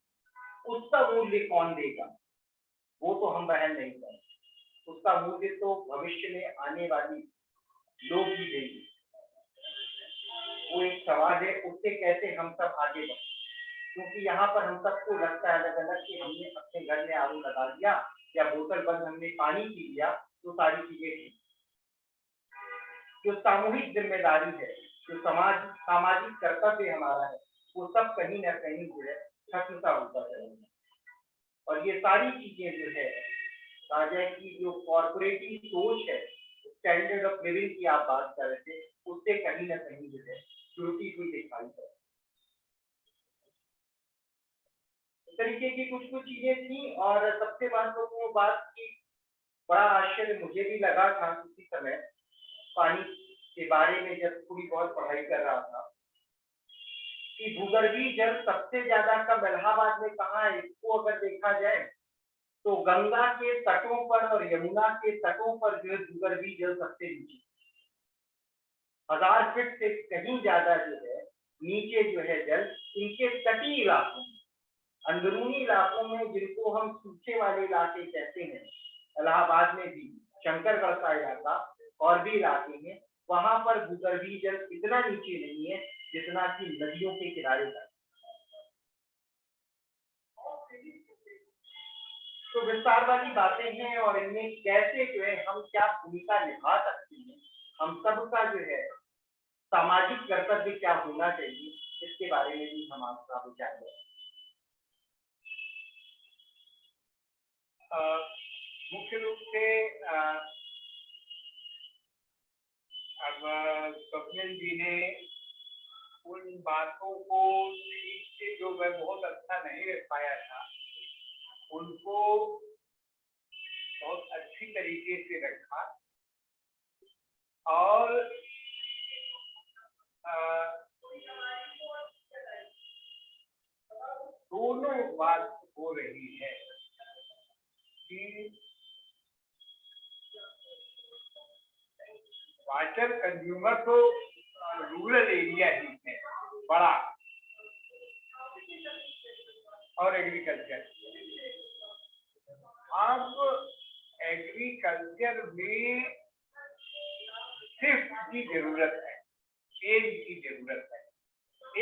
उसका मूल्य कौन देगा वो तो हम वहन नहीं करें। उसका मूल्य तो भविष्य में आने वाली लोग ही देंगे। वो एक सवाल है उससे कैसे हम सब आगे बढ़े, क्योंकि यहाँ पर हम सबको लगता है अलग अलग कि हमने अपने घर में आरओ लगा दिया या बोतल बंद हमने पानी पी लिया तो सारी चीजें ठीक। जो सामूहिक जिम्मेदारी है, जो सामाजिक कर्तव्य हमारा है, वो सब कहीं ना कहीं जो है खत्म सा होता जाएगा। और ये सारी चीजें जो है कहा जाए कि जो कॉर्पोरेटिव सोच है, स्टैंडर्ड ऑफ लिविंग की आप बात कर रहे थे, उससे कहीं ना कहीं जो है त्रुटि हुई दिखाई पड़ती। इस तरीके की कुछ चीजें थी और सबसे महत्वपूर्ण बात की बड़ा आश्चर्य मुझे भी लगा था किसी समय पानी के बारे में जब थोड़ी बहुत पढ़ाई कर रहा था कि भूगर्भीय जल सबसे ज्यादा कब इलाहाबाद में कहाँ है। इसको अगर देखा जाए तो गंगा के तटों पर और यमुना के तटों पर जो है भूगर्भीय जल सबसे नीचे 1000 फीट से कहीं ज्यादा जो है नीचे जो है जल इनके तटीय इलाकों में, अंदरूनी इलाकों में जिनको हम सूखे वाले इलाके कहते हैं, इलाहाबाद में भी शंकरगढ़ का इलाका और भी इलाके हैं, वहां पर भूगर्भीय जल इतना नीचे नहीं है जितना कि नदियों के किनारे का। तो विस्तार वाली बातें हैं और इनमें कैसे जो है हम क्या भूमिका निभा सकते हैं, हम सबका जो है सामाजिक कर्तव्य क्या होना चाहिए, इसके बारे में भी हम आपका विचार करें। मुख्य रूप से अब स्वप्निल जी ने उन बातों को ठीक से जो मैं बहुत अच्छा नहीं रख पाया था उनको बहुत अच्छी तरीके से रखा और दोनों बात हो रही है कि वाटर कंज्यूमर तो रूरल एरिया ही है बड़ा और एग्रीकल्चर। अब एग्रीकल्चर में सिर्फ की जरूरत है, एज की जरूरत है।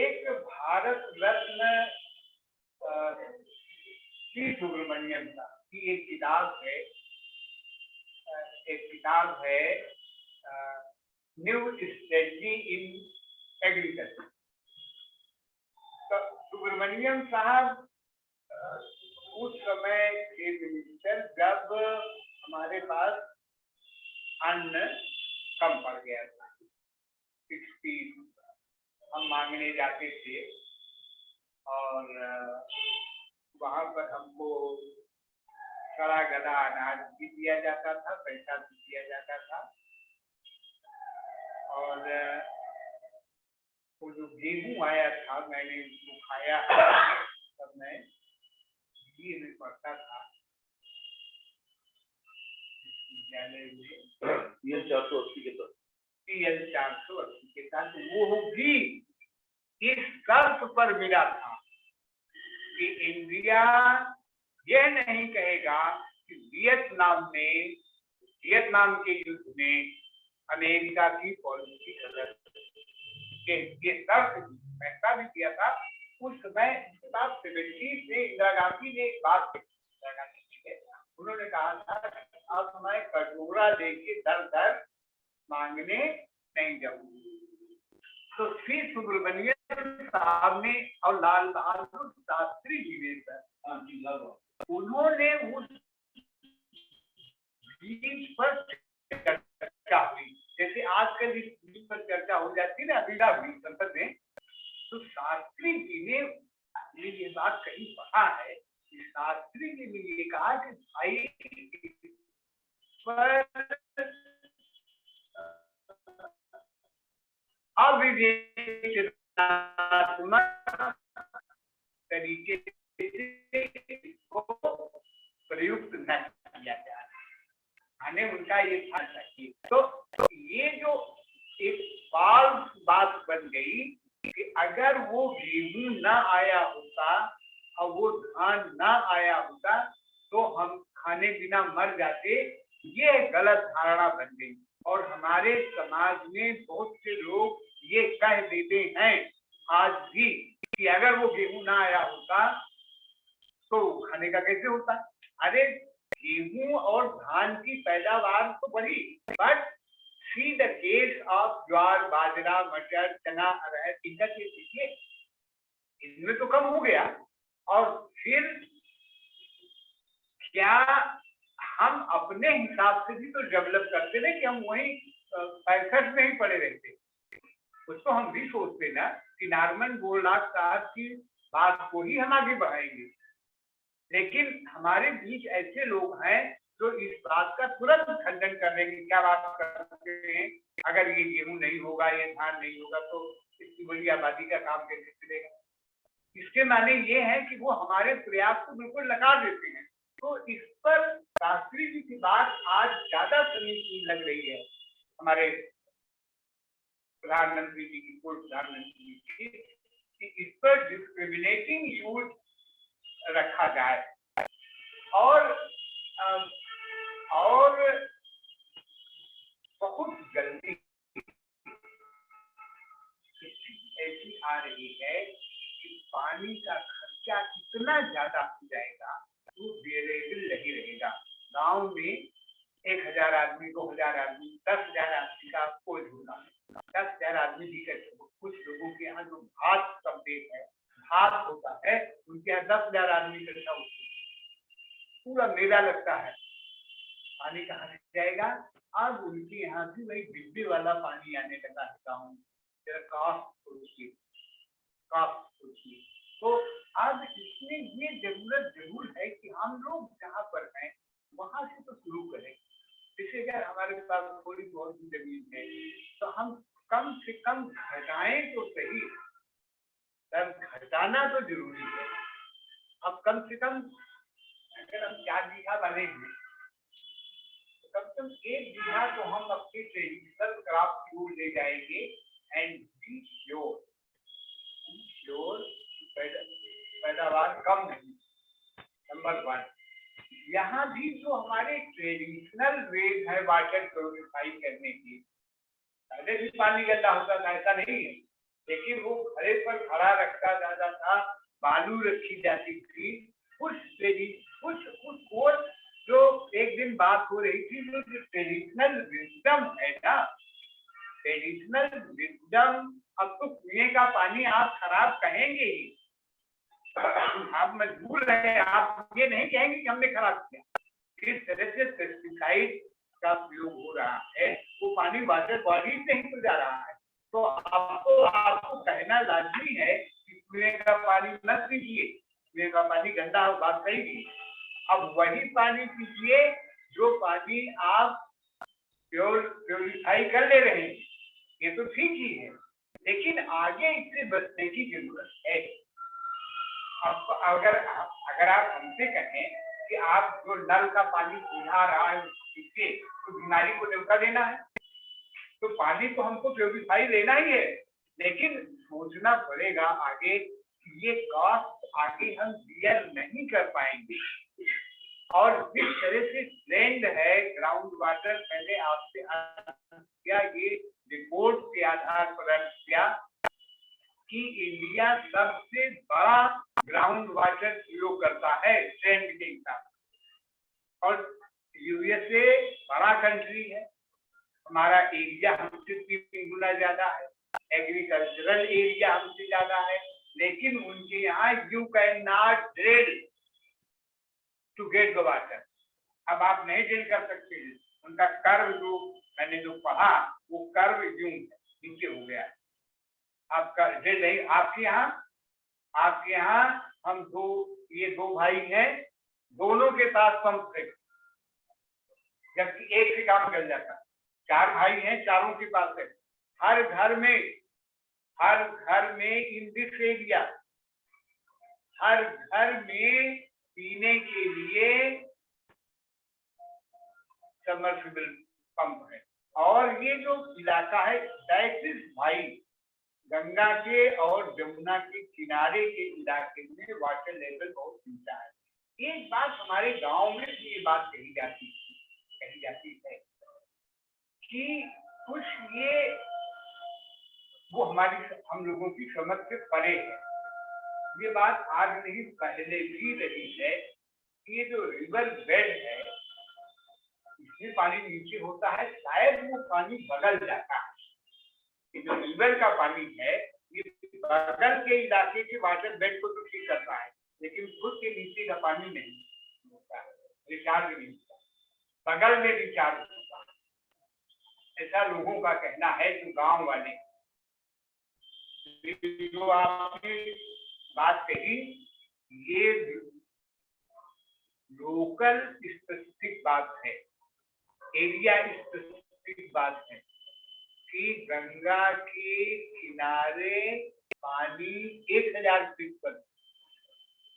एक भारत रत्न श्री सुब्रमण्यम की एक किताब है न्यू स्ट्रेटजी इन एग्रीकल्चर। तो सुब्रमण्यम साहब उस समय के मिनिस्टर जब हमारे पास अन्न कम पड़ गया था, 60 हम मांगने जाते थे और वहां पर हमको खड़ा गदा अनाज भी दिया जाता था, पैसा भी दिया जाता था और वो जो गेहूं आया था मैंने उसको खाया तब मैं बीए में पढ़ता था विद्यालय में PL 480 के तहत। PL 480 के साथ वो भी इस शर्त पर मिला था कि इंडिया यह नहीं कहेगा कि वियतनाम के युद्ध में अमेरिका की पॉलिसी गलत है। ये शर्त फैसला भी किया था उस समय 70 से इंदिरा गांधी ने एक बात कही। उन्होंने कहा था अब मैं कटोरा लेके दर दर मांगने नहीं जाऊंगी। तो श्री सुब्रमण्यम साहब ने और लाल बहादुर शास्त्री जी ने सर, उन्होंने उस बीज पर चर्चा हुई, जैसे आजकल इस बीज पर चर्चा हो जाती है ना, अभिला हुई संसद में, तो शास्त्री जी ने ये बात कहीं पढ़ा है कि शास्त्री जी ने ये कहा कि भाई पर तरीके से इसको प्रयुक्त न किया जा रहा है, उनका ये था चाहिए। तो ये जो एक बात बन गई कि अगर वो गेहूं न आया होता और वो धान न आया होता तो हम खाने बिना मर जाते, ये गलत धारणा बन गई। और हमारे समाज में बहुत से लोग ये कह देते हैं आज भी कि अगर वो गेहूं ना आया होता तो खाने का कैसे होता। अरे गेहूं और धान की पैदावार तो बढ़ी, but see the case of jowar, bajra, matar, chana, अरहर, इनका केस देखिए, इनमें तो कम हो गया। और फिर क्या हम अपने हिसाब से भी तो डेवलप करते ना कि हम वही 65 में ही पड़े रहते। उसको हम भी सोचते ना कि नॉर्मन बोरलॉग साहब की बात को ही हम आगे बढ़ाएंगे, लेकिन हमारे बीच ऐसे लोग हैं जो इस बात का तुरंत खंडन कर देंगे। क्या बात करते हैं, अगर ये गेहूं नहीं होगा, ये धान नहीं होगा तो इतनी बड़ी आबादी का काम कैसे चलेगा। इसके माने ये है कि वो हमारे प्रयास को बिल्कुल नकार देते हैं। तो इस पर शास्त्री जी की बात आज ज्यादा समीचीन लग रही है हमारे प्रधानमंत्री जी की, पूर्व प्रधानमंत्री जी की, कि इस पर डिस्क्रिमिनेटिंग यूज रखा जाए। और बहुत जल्दी ऐसी आ रही है कि पानी का खर्चा इतना ज्यादा हो जाएगा वो वेरिएबल नहीं रहेगा। गांव में 1000 आदमी, 2000 आदमी, 10,000 आदमी का कोई होगा, 10,000 आदमी भी कैसे। कुछ लोगों के यहाँ जो भात का पेट है, भात होता है, उनके यहाँ 10,000 आदमी इकट्ठा होते हैं, पूरा मेला लगता है, पानी कहाँ से जाएगा। अब उनके यहाँ भी वही डिब्बे वाला पानी आने लगा है गाँव में। कास्ट सोचिए। तो अब इसमें ये जरूरत जरूर है कि हम लोग जहाँ पर हैं वहां से तो शुरू करें। जैसे अगर हमारे पास थोड़ी बहुत जमीन है तो हम कम से कम घटाएं तो सही, तब घटाना तो जरूरी है। अब कम से कम अगर हम 4 बीघा बनेंगे तो कम से कम 1 बीघा तो हम अपने ट्रेडिशनल क्रॉप की ओर ले जाएंगे एंड बी श्योर पैदावार कम नहीं। नंबर 1, यहाँ भी जो हमारे ट्रेडिशनल वेज है वाटर प्योरिफाई करने की, पहले भी पानी गंदा होता था, ऐसा नहीं है, लेकिन वो घड़े पर खड़ा रखा जाता था, बालू रखी जाती थी। कुछ जो एक दिन बात हो रही थी, जो ट्रेडिशनल विजडम है ना, ट्रेडिशनल विजडम, अब तो कुएं का पानी आप खराब कहेंगे ही, आप मजबूर हैं, आप ये नहीं कहेंगे कि हमने खराब किया। किस तरह से पेस्टिसाइड का प्रयोग हो रहा है, वो पानी वाटर बॉडी से ही तो जा रहा है। तो आपको कहना लाजमी है कि कुएं का पानी न पीजिए, कुएं का पानी गंदा हो, बात सही की। अब वही पानी पीजिए जो पानी आप प्योरिफाई कर ले रहे हैं, ये तो ठीक ही है, लेकिन आगे इससे बचने की जरूरत है। अगर आप हमसे कहें कि आप जो नल का पानी पीना रहा है उससे तो बीमारी को न्योता देना है, तो पानी तो हमको प्योरिफाई लेना ही है, लेकिन सोचना पड़ेगा आगे कि ये कॉस्ट आगे हम बियर नहीं कर पाएंगे। और जिस तरह से ट्रेंड है ग्राउंड वाटर, मैंने आपसे किया ये रिपोर्ट के आधार पर किया कि इंडिया सबसे बड़ा ग्राउंड वाटर प्रयोग करता है ट्रेंड के हिसाब। और यूएसए बड़ा कंट्री है, हमारा एरिया हमसे 3 गुना ज्यादा है, एग्रीकल्चरल एरिया हमसे ज्यादा है, लेकिन उनके यहाँ you can not drill to get the water. अब आप नहीं ड्रिल कर सकते हैं, उनका कर्व जो मैंने जो पढ़ा वो कर्व यूं नीचे हो गया है, आपका ड्रिल नहीं। आपके यहाँ हम ये दो भाई हैं, दोनों के पास पंप है, जबकि एक से काम कर जाता है। 4 भाई हैं, चारों के पास है। हर घर में इन दिस एरिया हर घर में पीने के लिए सबमर्सिबल पंप है। और ये जो इलाका है दैट इज भाई गंगा के और जमुना के किनारे के इलाके में वाटर लेवल बहुत ऊंचा है। एक बात हमारे गांव में भी ये बात कही जाती है कि कुछ ये वो हम लोगों की समझ से परे है। ये बात आज नहीं पहले भी रही है कि ये जो रिवर बेड है इसमें पानी नीचे होता है, शायद वो पानी बगल जाता है। ये जो रिवर का पानी है ये बगल के इलाके के वाटर बेड को तो ठीक करता है, लेकिन खुद के नीचे का पानी नहीं होता है, रिचार्ज नहीं होता, बगल में रिचार्ज होता है। ऐसा लोगों का कहना है जो गांव वाले। जो आपने बात कही ये लोकल स्पेसिफिक बात है, एरिया स्पेसिफिक बात है कि गंगा के किनारे पानी 1000 फीट पर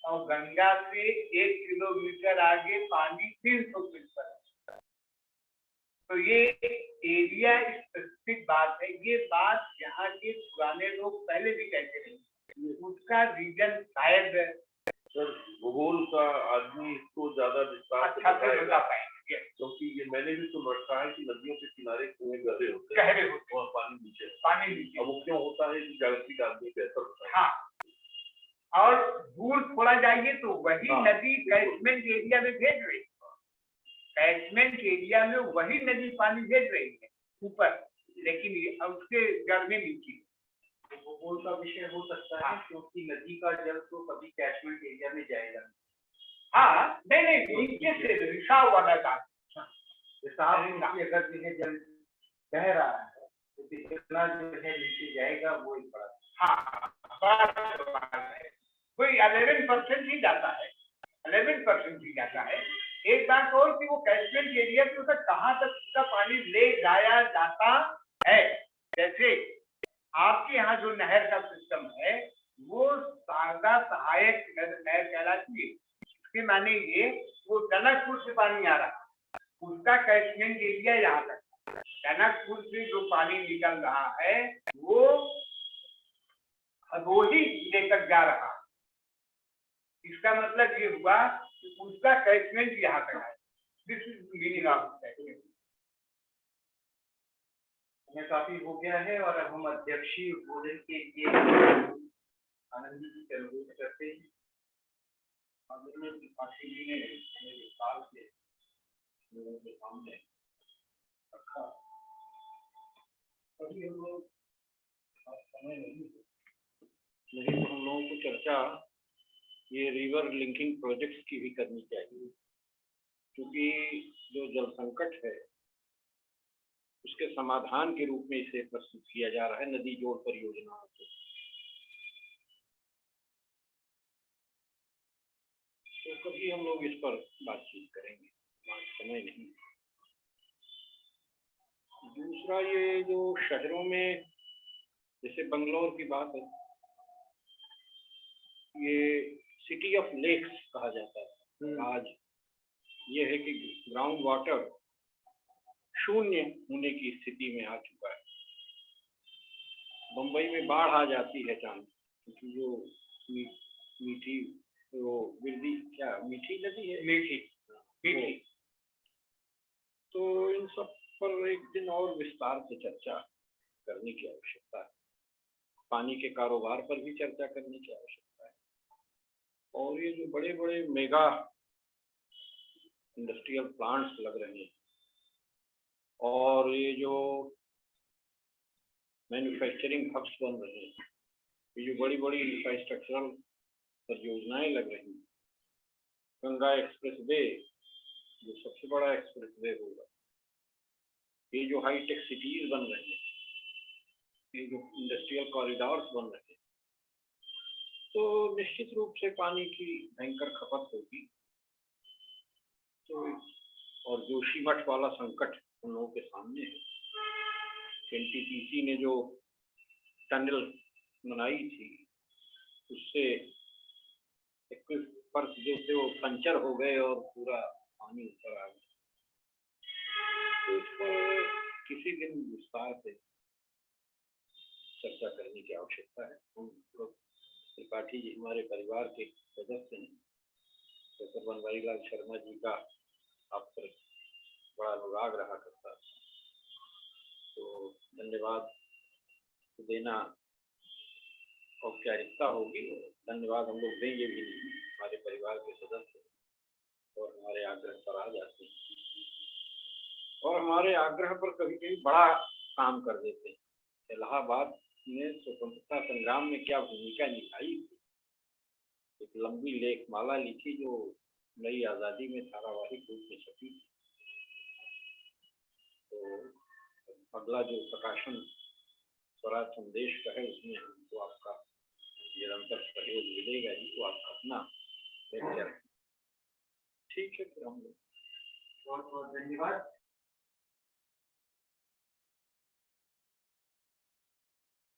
और गंगा से 1 किलोमीटर आगे पानी 300 फीट पर। तो ये एरिया स्पेसिफिक बात है। ये बात यहाँ के पुराने लोग पहले भी कहते रहे, उसका रीजन शायद सर भूगोल का आदमी इसको ज्यादा विस्तार से अच्छा से बताएगा, बता पाएंगे, क्योंकि ये मैंने भी सुन रखा है कि नदियों के किनारे कुएं गहरे होते गहरे हैं होते और पानी नीचे। हैं। अब वो क्यों होता है कि जागतिक आदमी बेहतर होता है। हाँ, और दूर थोड़ा जाइए तो वही हाँ, नदी कैचमेंट एरिया में भेज रही है, कैचमेंट एरिया में वही नदी पानी भेज रही है ऊपर, लेकिन उसके जड़ में नीचे। भूगोल का विषय हो सकता है क्योंकि नदी का जल तो कभी कैचमेंट एरिया में जाएगा। हाँ, नहीं नीचे से रिसाव वाला का रिसाव नीचे अगर जो है जल बह रहा है तो कितना जो है नीचे जाएगा वो एक बड़ा। हाँ, कोई 11% ही जाता है, 11% ही जाता है। एक बात और कि वो कैचमेंट एरिया से उधर कहाँ तक उसका पानी ले जाया जाता है। जैसे आपके यहाँ जो नहर का सिस्टम है वो शारदा सहायक नहर कहलाती है। इसके माने ये वो टनकपुर से पानी आ रहा है, उसका कैचमेंट एरिया यहाँ तक। टनकपुर से जो पानी निकल रहा है वो भदोही लेकर जा रहा है। इसका मतलब ये हुआ कि उसका कैचमेंट यहाँ तक है। This is meaning of catchment. हमें काफी हो गया है और अब हम अध्यक्षीय भोजन के लिए आनंद जी की अनुरोध करते हैं। आदरणीय त्रिपाठी जी ने हमें विस्तार से लोगों के सामने रखा, अभी हम लोग समय नहीं तो हम लोगों को चर्चा ये रिवर लिंकिंग प्रोजेक्ट्स की भी करनी चाहिए, क्योंकि जो जल संकट है उसके समाधान के रूप में इसे प्रस्तुत किया जा रहा है नदी जोड़ परियोजनाओं को। तो कभी हम लोग इस पर बातचीत करेंगे, समय नहीं। दूसरा ये जो शहरों में जैसे बंगलौर की बात है, ये सिटी ऑफ लेक्स कहा जाता है। आज ये है कि ग्राउंड वाटर शून्य होने की स्थिति में आ चुका है। मुंबई में बाढ़ आ जाती है अचानक, क्योंकि जो मीठी वो बिरदी क्या मीठी नदी है, मीठी। तो इन सब पर एक दिन और विस्तार से चर्चा करने की आवश्यकता है। पानी के कारोबार पर भी चर्चा करने की आवश्यकता है। और ये जो बड़े बड़े मेगा इंडस्ट्रियल प्लांट्स लग रहे हैं और ये जो मैन्युफैक्चरिंग हब्स बन रहे हैं, ये जो बड़ी बड़ी इंफ्रास्ट्रक्चरल परियोजनाएं लग रही हैं, गंगा एक्सप्रेस वे जो सबसे बड़ा एक्सप्रेस वे होगा, ये जो हाईटेक सिटीज बन रही हैं, ये जो इंडस्ट्रियल कॉरिडोर्स बन रहे हैं, तो निश्चित रूप से पानी की भयंकर खपत होगी। तो और जोशीमठ वाला संकट उन लोगों के सामने है। एनटीपीसी ने जो टनल बनाई थी उससे फर्श जो थे वो पंचर हो गए और पूरा पानी ऊपर आ गया। तो इस पर किसी दिन विस्तार से चर्चा करने की आवश्यकता है। हम लोग त्रिपाठी जी हमारे परिवार के सदस्य हैं। डॉक्टर बनवारीलाल शर्मा जी का आप पर बड़ा अनुराग रहा करता, तो धन्यवाद देना औपचारिकता होगी, धन्यवाद हम लोग देंगे भी नहीं। हमारे परिवार के सदस्य और हमारे आग्रह पर आ जाते हैं और हमारे आग्रह पर कभी कभी बड़ा काम कर देते हैं। इलाहाबाद ने स्वतंत्रता संग्राम में क्या भूमिका निभाई, एक लंबी लेखमाला लिखी जो नई आज़ादी में धारावाहिक रूप में छपी। तो अगला जो प्रकाशन स्वराज संदेश का है उसमें हमको आपका निरंतर सहयोग मिलेगा ही। तो आप अपना लेक्चर, ठीक है, फिर हम लोग बहुत बहुत धन्यवाद।